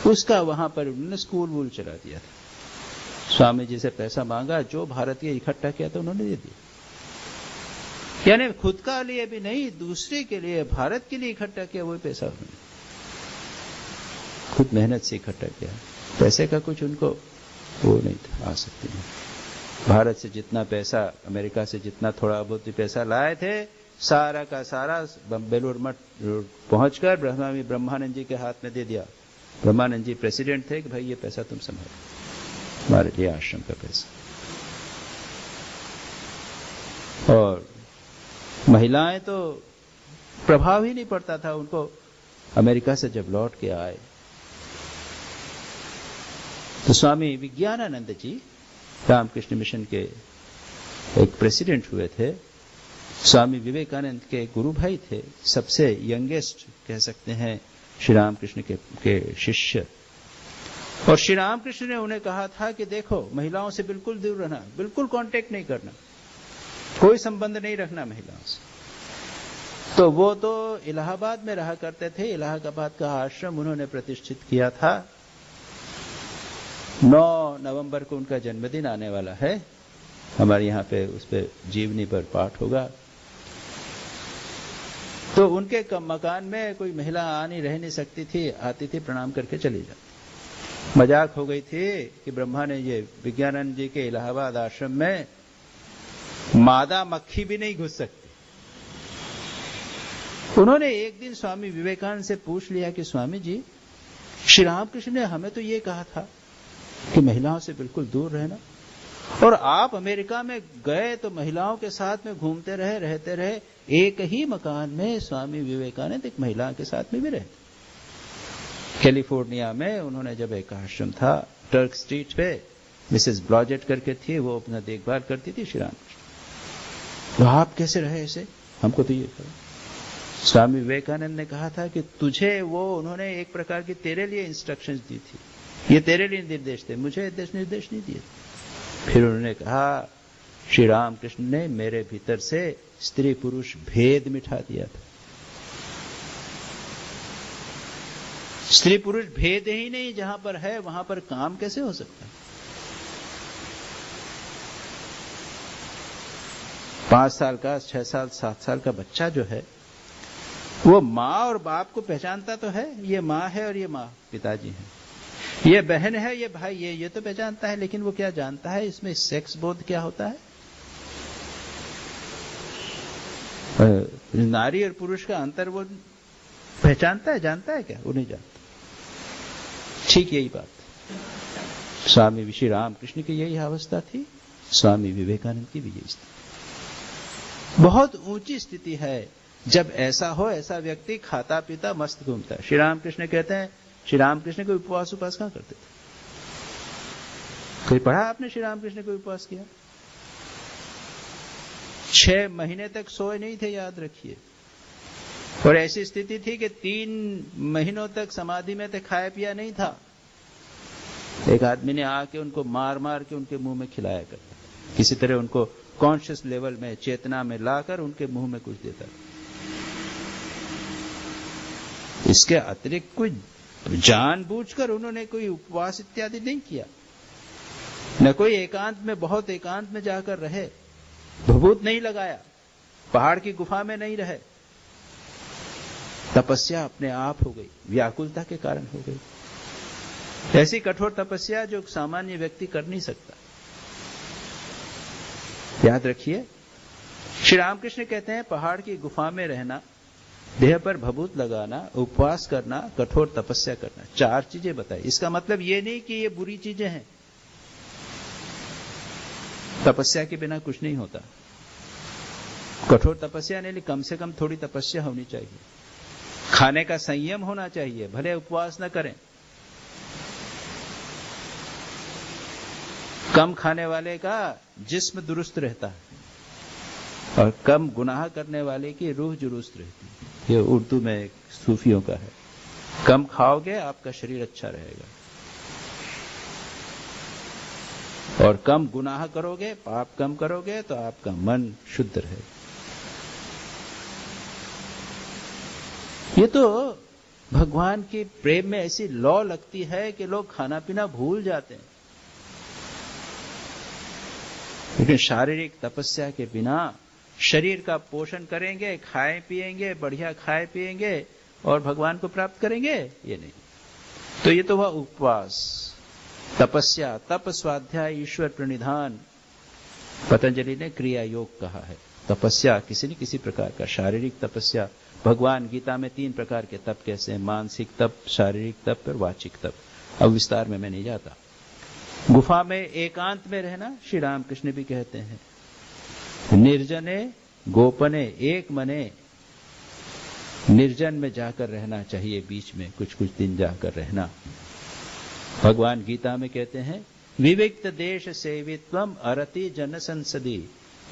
उसका वहां पर उन्होंने स्कूल वूल चला दिया था। स्वामी जी से पैसा मांगा, जो भारत के इकट्ठा किया था उन्होंने दे दिया। यानी खुद का लिए भी नहीं, दूसरे के लिए, भारत के लिए इकट्ठा किया वही पैसा उन्होंने खुद मेहनत से इकट्ठा किया। पैसे का कुछ उनको वो नहीं था, आसक्ति नहीं। भारत से जितना पैसा, अमेरिका से जितना थोड़ा बहुत भी पैसा लाए थे, सारा का सारा बेलूर मठ पहुंचकर ब्रह्मानंद जी के हाथ में दे दिया। ब्रह्मानंद जी प्रेसिडेंट थे कि भाई ये पैसा तुम संभालो, हमारे लिए आश्रम का पैसा। और महिलाएं तो प्रभाव ही नहीं पड़ता था उनको। अमेरिका से जब लौट के आए तो स्वामी विज्ञानानंद जी रामकृष्ण मिशन के एक प्रेसिडेंट हुए थे। स्वामी विवेकानंद के गुरु भाई थे, सबसे यंगेस्ट कह सकते हैं श्री रामकृष्ण के शिष्य। और श्री रामकृष्ण ने उन्हें कहा था कि देखो, महिलाओं से बिल्कुल दूर रहना, बिल्कुल कांटेक्ट नहीं करना, कोई संबंध नहीं रखना महिलाओं से। तो वो तो इलाहाबाद में रहा करते थे। इलाहाबाद का आश्रम उन्होंने प्रतिष्ठित किया था। 9 नवंबर को उनका जन्मदिन आने वाला है। हमारे यहाँ पे उस पे जीवनी पर पाठ होगा। तो उनके मकान में कोई महिला रह नहीं सकती थी, आती थी, प्रणाम करके चली जाती। मजाक हो गई थी कि ब्रह्मा ने ये विज्ञानंद जी के इलाहाबाद आश्रम में मादा मक्खी भी नहीं घुस सकती। उन्होंने एक दिन स्वामी विवेकानंद से पूछ लिया कि स्वामी जी, श्री रामकृष्ण ने हमें तो ये कहा था कि महिलाओं से बिल्कुल दूर रहना, और आप अमेरिका में गए तो महिलाओं के साथ में घूमते रहे, रहते रहे। एक ही मकान में स्वामी विवेकानंद एक महिला के साथ में भी रहे। कैलिफोर्निया में उन्होंने जब एक आश्रम था टर्क स्ट्रीट पे, मिसेस ब्लॉजेट करके थी, वो अपना देखभाल करती थी श्री रामकृष्ण। तो आप कैसे रहे ऐसे, हमको तो ये करो। स्वामी विवेकानंद ने कहा था कि तुझे वो, उन्होंने एक प्रकार की तेरे लिए इंस्ट्रक्शंस दी थी, ये तेरे लिए निर्देश थे, मुझे निर्देश नहीं दिए। फिर उन्होंने कहा, श्री रामकृष्ण ने मेरे भीतर से स्त्री पुरुष भेद मिटा दिया था। स्त्री पुरुष भेद ही नहीं जहां पर है, वहां पर काम कैसे हो सकता है? 5 साल का, 6 साल, 7 साल का बच्चा जो है, वो माँ और बाप को पहचानता तो है, ये माँ है और ये माँ पिताजी हैं, ये बहन है, ये भाई, ये तो पहचानता है। लेकिन वो क्या जानता है इसमें सेक्स बोध क्या होता है? नारी और पुरुष का अंतर वो पहचानता है, जानता है क्या? वो नहीं जानता। ठीक यही बात स्वामी श्री रामकृष्ण की यही अवस्था थी, स्वामी विवेकानंद की भी यही स्थिति। बहुत ऊंची स्थिति है जब ऐसा हो, ऐसा व्यक्ति खाता पीता मस्त घूमता है। श्री रामकृष्ण कहते हैं, श्री रामकृष्ण को उपवास कहां करते थे? कोई पढ़ा आपने श्री रामकृष्ण को उपवास किया? 6 महीने तक सोए नहीं थे, याद रखिए। और ऐसी स्थिति थी कि 3 महीनों तक समाधि में थे, खाया पिया नहीं था। एक आदमी ने आके उनको मार मार के उनके मुंह में खिलाया करता, किसी तरह उनको कॉन्शियस लेवल में, चेतना में लाकर उनके मुंह में कुछ देता। इसके अतिरिक्त कोई जानबूझकर उन्होंने कोई उपवास इत्यादि नहीं किया, न कोई एकांत में, बहुत एकांत में जाकर रहे, भभूत नहीं लगाया, पहाड़ की गुफा में नहीं रहे। तपस्या अपने आप हो गई, व्याकुलता के कारण हो गई। ऐसी कठोर तपस्या जो सामान्य व्यक्ति कर नहीं सकता। याद रखिए, श्री रामकृष्ण कहते हैं पहाड़ की गुफा में रहना, देह पर भभूत लगाना, उपवास करना, कठोर तपस्या करना, 4 चीजें बताई। इसका मतलब ये नहीं कि ये बुरी चीजें हैं। तपस्या के बिना कुछ नहीं होता। कठोर तपस्या नहीं, कम से कम थोड़ी तपस्या होनी चाहिए। खाने का संयम होना चाहिए, भले उपवास न करें। कम खाने वाले का जिस्म दुरुस्त रहता है और कम गुनाह करने वाले की रूह दुरुस्त रहती है। ये उर्दू में एक सूफियों का है। कम खाओगे आपका शरीर अच्छा रहेगा और कम गुनाह करोगे, पाप कम करोगे तो आपका मन शुद्ध रहेगा। ये तो भगवान के प्रेम में ऐसी लौ लगती है कि लोग खाना पीना भूल जाते हैं। लेकिन शारीरिक तपस्या के बिना शरीर का पोषण करेंगे, खाए पिएंगे, बढ़िया खाए पिएंगे और भगवान को प्राप्त करेंगे, ये नहीं। तो ये तो हुआ उपवास, तपस्या, तप, स्वाध्याय, ईश्वर प्रणिधान। पतंजलि ने क्रिया योग कहा है। तपस्या किसी न किसी प्रकार का, शारीरिक तपस्या। भगवान गीता में 3 प्रकार के तप कैसे हैं, मानसिक तप, शारीरिक तप और वाचिक तप। अब विस्तार में मैं नहीं जाता। गुफा में एकांत में रहना श्री रामकृष्ण भी कहते हैं। निर्जने गोपने एक मने, निर्जन में जाकर रहना चाहिए, बीच में कुछ कुछ दिन जाकर रहना। भगवान गीता में कहते हैं विविक्त देश सेवित्वम अरति जन संसदी,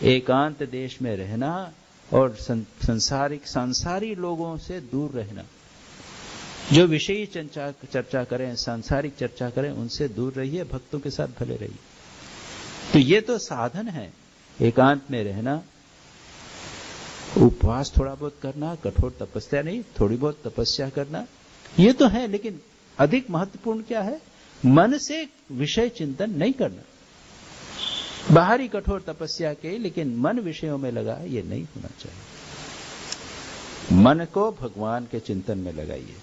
एकांत देश में रहना और सांसारी लोगों से दूर रहना। जो विषयी चर्चा करें, सांसारिक चर्चा करें, उनसे दूर रहिए, भक्तों के साथ भले रहिए। तो ये तो साधन है, एकांत में रहना, उपवास थोड़ा बहुत करना, कठोर तपस्या नहीं, थोड़ी बहुत तपस्या करना, ये तो है। लेकिन अधिक महत्वपूर्ण क्या है, मन से विषय चिंतन नहीं करना। बाहरी कठोर तपस्या के, लेकिन मन विषयों में लगा, ये नहीं होना चाहिए। मन को भगवान के चिंतन में लगाइए।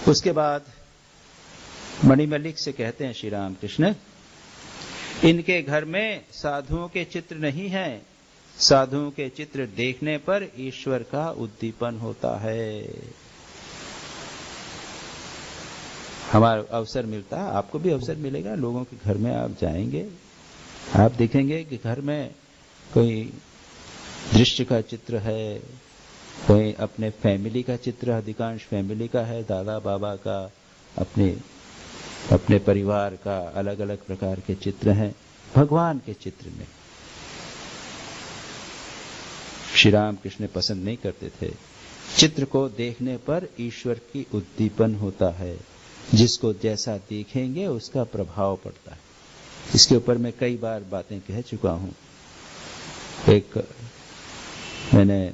उसके बाद मणिमल्लिक से कहते हैं श्री रामकृष्ण, इनके घर में साधुओं के चित्र नहीं है, साधुओं के चित्र देखने पर ईश्वर का उद्दीपन होता है। हमारा अवसर मिलता है, आपको भी अवसर मिलेगा, लोगों के घर में आप जाएंगे, आप देखेंगे कि घर में कोई दृश्य का चित्र है, कोई अपने फैमिली का चित्र, अधिकांश फैमिली का है, दादा बाबा का, अपने परिवार का, अलग अलग प्रकार के चित्र हैं। भगवान के चित्र में श्री रामकृष्ण पसंद नहीं करते थे। चित्र को देखने पर ईश्वर की उद्दीपन होता है, जिसको जैसा देखेंगे उसका प्रभाव पड़ता है। इसके ऊपर मैं कई बार बातें कह चुका हूं। एक मैंने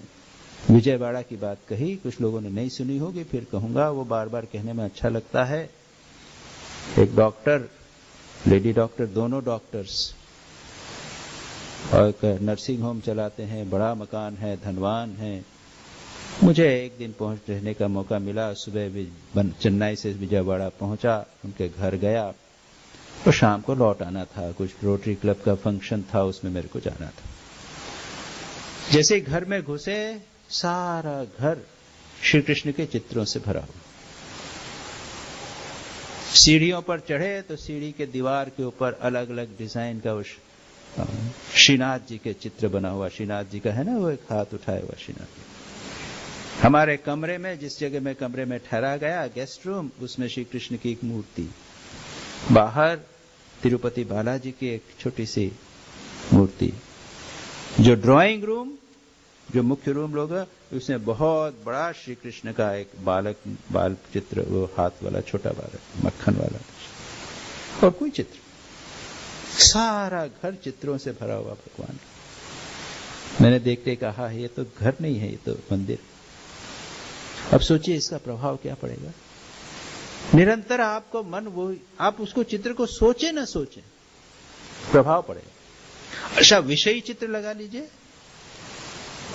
विजयवाड़ा की बात कही, कुछ लोगों ने नहीं सुनी होगी, फिर कहूंगा, वो बार बार कहने में अच्छा लगता है। एक डॉक्टर, लेडी डॉक्टर, दोनों डॉक्टर्स, और एक नर्सिंग होम चलाते हैं, बड़ा मकान है, धनवान है। मुझे एक दिन रहने का मौका मिला। सुबह चेन्नई से विजयवाड़ा पहुंचा, उनके घर गया और शाम को लौट आना था। कुछ रोटरी क्लब का फंक्शन था, उसमें मेरे को जाना था। जैसे घर में घुसे, सारा घर श्री कृष्ण के चित्रों से भरा हुआ। सीढ़ियों पर चढ़े तो सीढ़ी के दीवार के ऊपर अलग अलग डिजाइन का श्रीनाथ जी के चित्र बना हुआ। श्रीनाथ जी का है ना, वो एक हाथ उठाए हुआ श्रीनाथ जी। हमारे कमरे में, जिस जगह में कमरे में ठहरा गया, गेस्ट रूम, उसमें श्री कृष्ण की एक मूर्ति। बाहर तिरुपति बालाजी की एक छोटी सी मूर्ति। जो ड्राइंग रूम, जो मुख्य रूम लोग, उसमें बहुत बड़ा श्री कृष्ण का एक बाल चित्र, वो हाथ वाला छोटा बालक, मक्खन वाला, और कोई चित्र। सारा घर चित्रों से भरा हुआ भगवान। मैंने देखते कहा, ये तो घर नहीं है, ये तो मंदिर। अब सोचिए इसका प्रभाव क्या पड़ेगा। निरंतर आपको मन, वो आप उसको चित्र को सोचे ना सोचे, प्रभाव पड़ेगा। अच्छा, विषयी चित्र लगा लीजिए।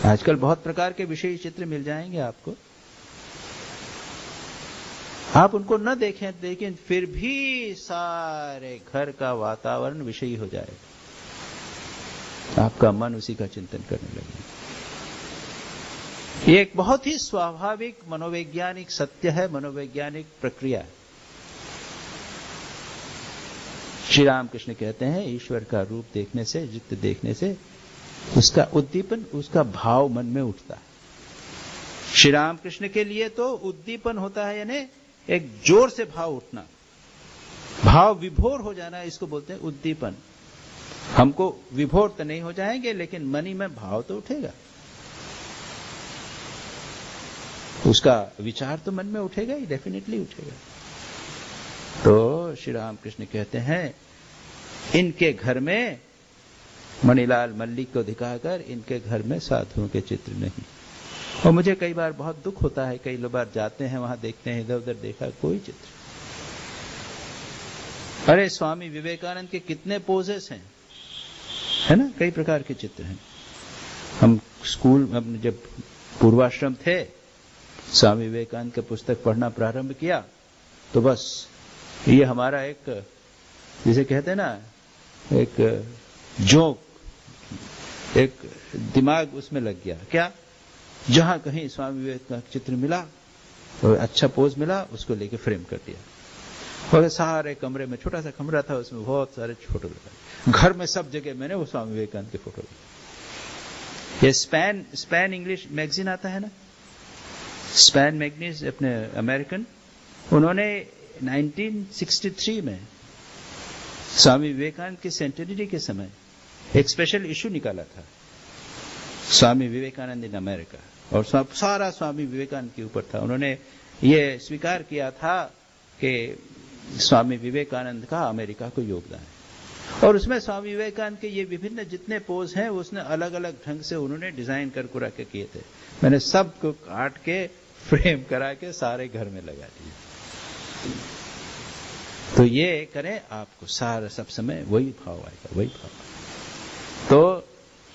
आजकल बहुत प्रकार के विषयी चित्र मिल जाएंगे आपको। आप उनको न देखें, लेकिन फिर भी सारे घर का वातावरण विषयी हो जाएगा। आपका मन उसी का चिंतन करने लगेगा। ये एक बहुत ही स्वाभाविक मनोवैज्ञानिक सत्य है, मनोवैज्ञानिक प्रक्रिया है। श्री रामकृष्ण कहते हैं, ईश्वर का रूप देखने से, चित्त देखने से उसका उद्दीपन, उसका भाव मन में उठता है। श्री रामकृष्ण के लिए तो उद्दीपन होता है, यानी एक जोर से भाव उठना। भाव विभोर हो जाना, इसको बोलते हैं उद्दीपन। हमको विभोर तो नहीं हो जाएंगे, लेकिन मनी में भाव तो उठेगा, उसका विचार तो मन में उठेगा ही, डेफिनेटली उठेगा। तो श्री रामकृष्ण कहते हैं इनके घर में, मणिलाल मल्लिक को दिखाकर, इनके घर में साधुओं के चित्र नहीं। और मुझे कई बार बहुत दुख होता है, कई बार जाते हैं वहां, देखते हैं, इधर उधर देखा, कोई चित्र। अरे स्वामी विवेकानंद के कितने पोजेस हैं, है ना, कई प्रकार के चित्र हैं। हम स्कूल में जब पूर्वाश्रम थे, स्वामी विवेकानंद के पुस्तक पढ़ना प्रारंभ किया, तो बस ये हमारा एक, जिसे कहते हैं ना, एक जोक, एक दिमाग उसमें लग गया। क्या? जहां कहीं स्वामी विवेकानंद का चित्र मिला, तो अच्छा पोज मिला, उसको लेके फ्रेम कर दिया। और सारे कमरे में, छोटा सा कमरा था, उसमें बहुत सारे फोटो लगाए। घर में सब जगह मैंने वो स्वामी विवेकानंद के फोटो लगाए। ये स्पैन इंग्लिश मैगजीन आता है ना, स्पैन मैगजीन अपने अमेरिकन, उन्होंने 1963 में स्वामी विवेकानंद की सेंटेनरी के समय एक स्पेशल इशू निकाला था, स्वामी विवेकानंद इन अमेरिका, और सारा स्वामी विवेकानंद के ऊपर था। उन्होंने ये स्वीकार किया था कि स्वामी विवेकानंद का अमेरिका को योगदान है। और उसमें स्वामी विवेकानंद के ये विभिन्न जितने पोज हैं, उसने अलग अलग ढंग से उन्होंने डिजाइन कर कुरा के किए थे। मैंने सबको काट के फ्रेम करा के सारे घर में लगा दिए। तो ये करें, आपको सारा सब समय वही भाव आएगा, वही भाव आएगा। तो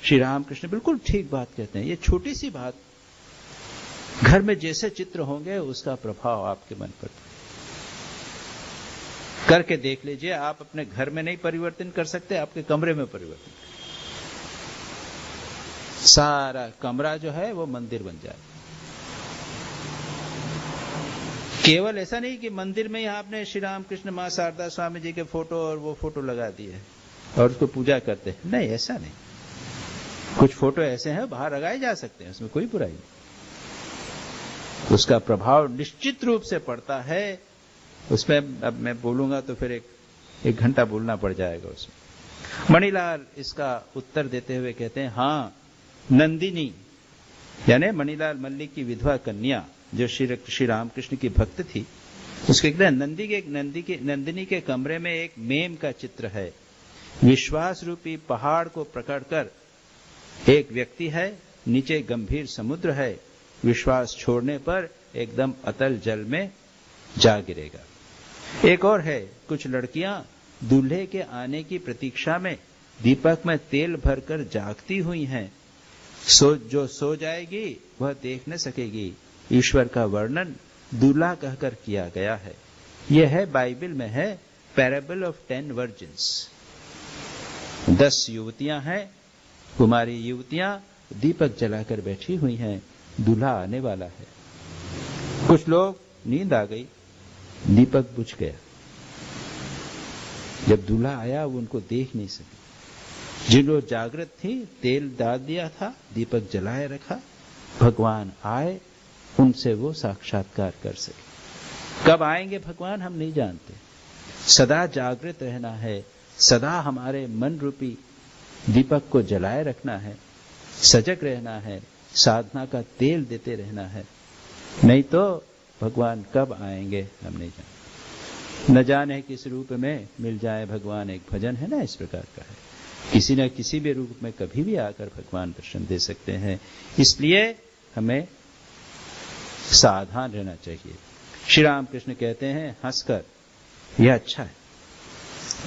श्री रामकृष्ण बिल्कुल ठीक बात कहते हैं। ये छोटी सी बात, घर में जैसे चित्र होंगे उसका प्रभाव आपके मन पर करके देख लीजिए। आप अपने घर में नहीं परिवर्तन कर सकते, आपके कमरे में परिवर्तन, सारा कमरा जो है वो मंदिर बन जाए। केवल ऐसा नहीं कि मंदिर में ही आपने श्री रामकृष्ण मां शारदा स्वामी जी के फोटो और वो फोटो लगा दिए और उसको पूजा करते हैं, नहीं, ऐसा नहीं। कुछ फोटो ऐसे हैं बाहर लगाए जा सकते हैं, उसमें कोई बुराई नहीं। उसका प्रभाव निश्चित रूप से पड़ता है उसमें। अब मैं बोलूंगा तो फिर एक घंटा बोलना पड़ जाएगा उसमें। मणिलाल इसका उत्तर देते हुए कहते हैं, हाँ, नंदिनी यानी मणिलाल मल्लिक की विधवा कन्या जो श्री रामकृष्ण की भक्त थी, उसके नंदिनी के कमरे में एक मेम का चित्र है। विश्वास रूपी पहाड़ को पकड़कर एक व्यक्ति है, नीचे गंभीर समुद्र है, विश्वास छोड़ने पर एकदम अतल जल में जा गिरेगा। एक और है, कुछ लड़कियां दूल्हे के आने की प्रतीक्षा में दीपक में तेल भरकर जागती हुई हैं, जो सो जाएगी वह देख न सकेगी। ईश्वर का वर्णन दूल्हा कहकर किया गया है। यह है, बाइबल में है, पैराबल ऑफ 10 वर्जिन्स। 10 युवतियां हैं, कुमारी युवतियां दीपक जलाकर बैठी हुई हैं, दूल्हा आने वाला है। कुछ लोग नींद आ गई, दीपक बुझ गया। जब दूल्हा आया वो उनको देख नहीं सके। जिन लोग जागृत थी, तेल डाल दिया था, दीपक जलाए रखा, भगवान आए, उनसे वो साक्षात्कार कर सके। कब आएंगे भगवान हम नहीं जानते। सदा जागृत रहना है, सदा हमारे मन रूपी दीपक को जलाए रखना है, सजग रहना है, साधना का तेल देते रहना है, नहीं तो भगवान कब आएंगे हम नहीं जानते। न जाने किस रूप में मिल जाए भगवान, एक भजन है ना, इस प्रकार का है। किसी न किसी भी रूप में कभी भी आकर भगवान दर्शन दे सकते हैं। इसलिए हमें सावधान रहना चाहिए। श्री रामकृष्ण कहते हैं हंसकर, यह अच्छा है।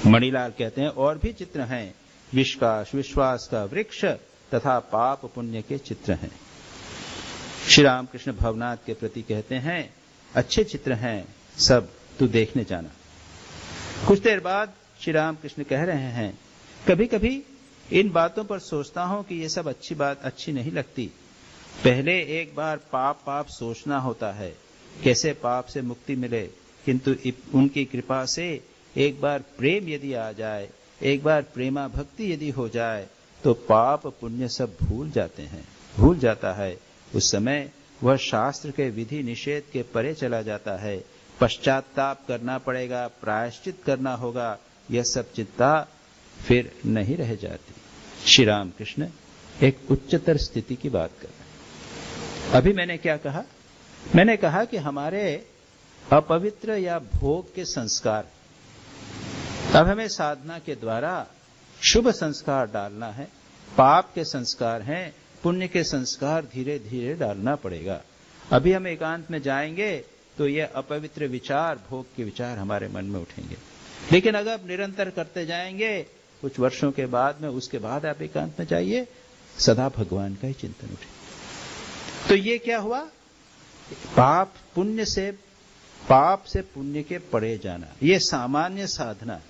मणिलाल कहते हैं और भी चित्र हैं, विश्वास का वृक्ष तथा पाप पुण्य के चित्र हैं। श्री रामकृष्ण भवनाथ के प्रति कहते हैं, अच्छे चित्र हैं सब, तू देखने जाना। कुछ देर बाद श्री रामकृष्ण कह रहे हैं, कभी कभी इन बातों पर सोचता हूं कि ये सब अच्छी बात अच्छी नहीं लगती। पहले एक बार पाप सोचना होता है, कैसे पाप से मुक्ति मिले, किंतु उनकी कृपा से एक बार प्रेम यदि आ जाए, एक बार प्रेमा भक्ति यदि हो जाए, तो पाप पुण्य सब भूल जाता है। उस समय वह शास्त्र के विधि निषेध के परे चला जाता है। पश्चाताप करना पड़ेगा, प्रायश्चित करना होगा, यह सब चिंता फिर नहीं रह जाती। श्री राम कृष्ण एक उच्चतर स्थिति की बात कर रहे हैं। अभी मैंने क्या कहा? मैंने कहा कि हमारे अपवित्र या भोग के संस्कार, अब हमें साधना के द्वारा शुभ संस्कार डालना है। पाप के संस्कार हैं, पुण्य के संस्कार धीरे धीरे डालना पड़ेगा। अभी हम एकांत में जाएंगे तो ये अपवित्र विचार, भोग के विचार हमारे मन में उठेंगे, लेकिन अगर निरंतर करते जाएंगे कुछ वर्षों के बाद में, उसके बाद आप एकांत में जाइए, सदा भगवान का ही चिंतन उठे। तो ये क्या हुआ? पाप से पुण्य के परे जाना, ये सामान्य साधना।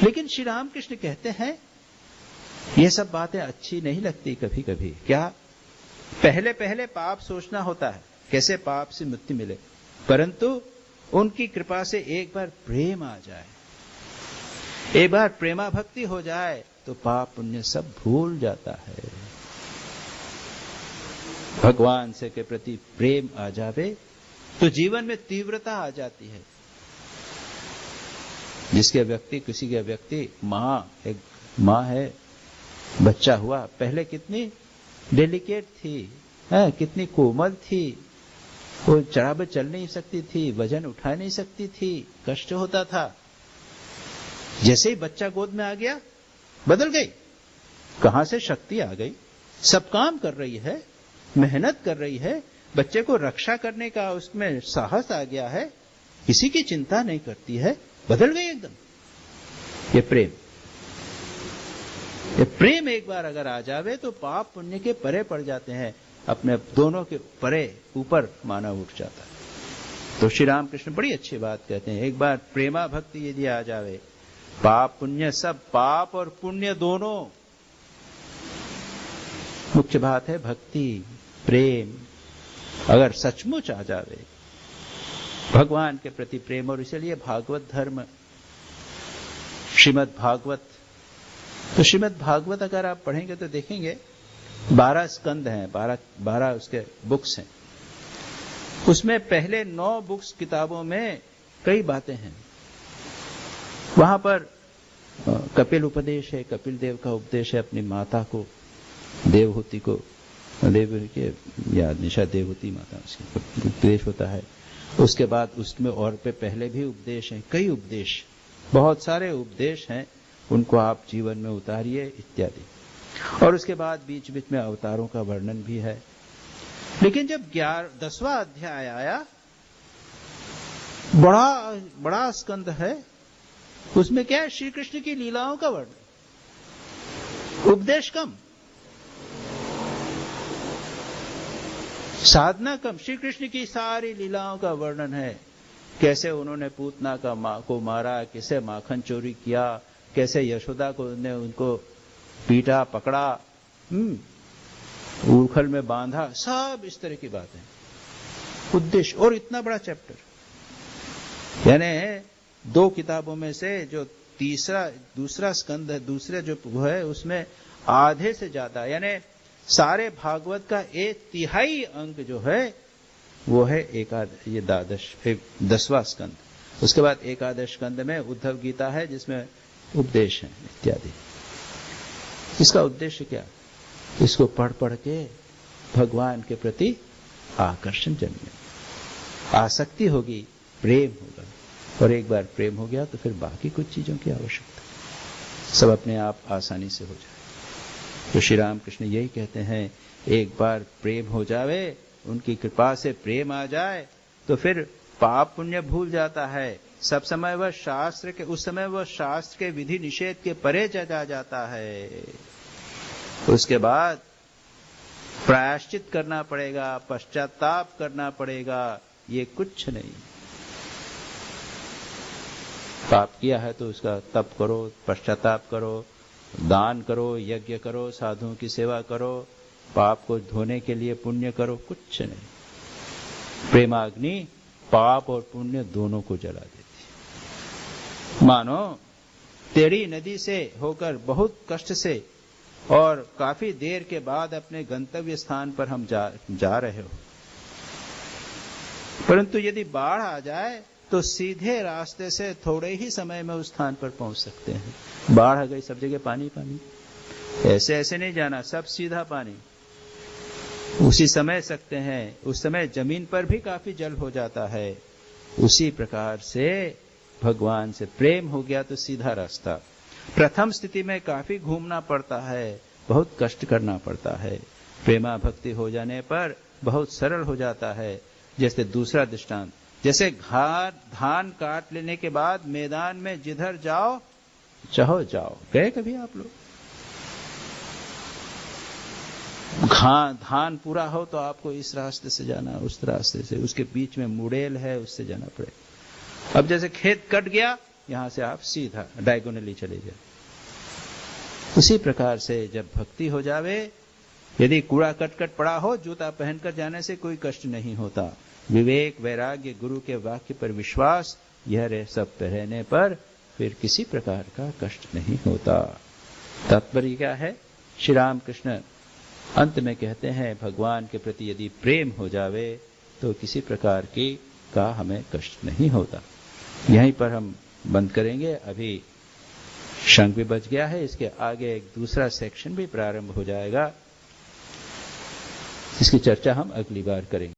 लेकिन श्री रामकृष्ण कहते हैं ये सब बातें अच्छी नहीं लगती कभी कभी। क्या? पहले पहले पाप सोचना होता है, कैसे पाप से मुक्ति मिले, परंतु उनकी कृपा से एक बार प्रेम आ जाए, एक बार प्रेमा भक्ति हो जाए तो पाप पुण्य सब भूल जाता है। भगवान से के प्रति प्रेम आ जावे तो जीवन में तीव्रता आ जाती है। किसी के व्यक्ति एक माँ है, बच्चा हुआ, पहले कितनी डेलिकेट थी, कितनी कोमल थी, वो चढ़ावे चल नहीं सकती थी, वजन उठा नहीं सकती थी, कष्ट होता था। जैसे ही बच्चा गोद में आ गया, बदल गई। कहां से शक्ति आ गई, सब काम कर रही है, मेहनत कर रही है, बच्चे को रक्षा करने का उसमें साहस आ गया है, किसी की चिंता नहीं करती है, बदल गई एकदम। ये प्रेम एक बार अगर आ जावे तो पाप पुण्य के परे पड़ जाते हैं, अपने दोनों के परे ऊपर मानव उठ जाता है। तो श्री रामकृष्ण बड़ी अच्छी बात कहते हैं, एक बार प्रेमा भक्ति यदि आ जावे, पाप पुण्य सब, पाप और पुण्य दोनों, मुख्य बात है भक्ति, प्रेम अगर सचमुच आ जावे, भगवान के प्रति प्रेम। और इसलिए भागवत धर्म, श्रीमद् भागवत, तो श्रीमद् भागवत अगर आप पढ़ेंगे तो देखेंगे 12 स्कंद हैं, 12 उसके बुक्स हैं। उसमें पहले 9 बुक्स किताबों में कई बातें हैं। वहां पर कपिल उपदेश है, कपिल देव का उपदेश है अपनी माता को, देवहूति को, या निशा देवहूति माता, उसका उपदेश होता है। उसके बाद उसमें और पे पहले भी उपदेश हैं, कई उपदेश, बहुत सारे उपदेश हैं, उनको आप जीवन में उतारिए इत्यादि। और उसके बाद बीच बीच में अवतारों का वर्णन भी है। लेकिन जब 10वां अध्याय आया, बड़ा स्कंद है, उसमें क्या है? श्री कृष्ण की लीलाओं का वर्णन, उपदेश कम, साधना कम। श्री कृष्ण की सारी लीलाओं का वर्णन है, कैसे उन्होंने पूतना को मारा, कैसे माखन चोरी किया, कैसे यशोदा को ने उनको पीटा पकड़ा, उखल में बांधा, सब इस तरह की बातें, उद्देश्य। और इतना बड़ा चैप्टर, यानी 2 किताबों में से जो दूसरा स्कंद है, दूसरे जो है, उसमें आधे से ज्यादा, यानी सारे भागवत का 1/3 अंक जो है वो है ये 10वां स्कंद। उसके बाद एकादश स्कंद में उद्धव गीता है, जिसमें उपदेश है इत्यादि। इसका उद्देश्य क्या? इसको पढ़ पढ़ के भगवान के प्रति आकर्षण जन्मे, आसक्ति होगी, प्रेम होगा, और एक बार प्रेम हो गया तो फिर बाकी कुछ चीजों की आवश्यकता सब अपने आप आसानी से हो जाए। तो श्री रामकृष्ण यही कहते हैं, एक बार प्रेम हो जावे, उनकी कृपा से प्रेम आ जाए तो फिर पाप पुण्य भूल जाता है। सब समय वह उस समय वह शास्त्र के विधि निषेध के परे चला जाता है। उसके बाद प्रायश्चित करना पड़ेगा, पश्चाताप करना पड़ेगा, ये कुछ नहीं। पाप किया है तो उसका तप करो, पश्चाताप करो, दान करो, यज्ञ करो, साधुओं की सेवा करो, पाप को धोने के लिए पुण्य करो, कुछ नहीं। प्रेमाग्नि पाप और पुण्य दोनों को जला देती। मानो टेढ़ी नदी से होकर बहुत कष्ट से और काफी देर के बाद अपने गंतव्य स्थान पर हम जा रहे हो, परंतु यदि बाढ़ आ जाए तो सीधे रास्ते से थोड़े ही समय में उस स्थान पर पहुंच सकते हैं। बाढ़ आ गई, सब जगह पानी पानी, ऐसे ऐसे नहीं जाना, सब सीधा पानी, उसी समय सकते हैं। उस समय जमीन पर भी काफी जल हो जाता है। उसी प्रकार से भगवान से प्रेम हो गया तो सीधा रास्ता। प्रथम स्थिति में काफी घूमना पड़ता है, बहुत कष्ट करना पड़ता है। प्रेमा भक्ति हो जाने पर बहुत सरल हो जाता है। जैसे दूसरा दृष्टांत, जैसे धान काट लेने के बाद मैदान में जिधर जाओ चाहो जाओ, गए कभी आप लोग? धान पूरा हो तो आपको इस रास्ते से जाना, उस रास्ते से, उसके बीच में मुड़ेल है, उससे जाना पड़ेगा। अब जैसे खेत कट गया, यहां से आप सीधा डायगोनली चले जाए। उसी प्रकार से जब भक्ति हो जावे, यदि कूड़ा कट पड़ा हो, जूता पहनकर जाने से कोई कष्ट नहीं होता। विवेक, वैराग्य, गुरु के वाक्य पर विश्वास, यह सब रहने पर फिर किसी प्रकार का कष्ट नहीं होता। तात्पर्य क्या है? श्री रामकृष्ण अंत में कहते हैं, भगवान के प्रति यदि प्रेम हो जावे तो किसी प्रकार का हमें कष्ट नहीं होता। यहीं पर हम बंद करेंगे। अभी शंख भी बज गया है, इसके आगे एक दूसरा सेक्शन भी प्रारंभ हो जाएगा, इसकी चर्चा हम अगली बार करेंगे।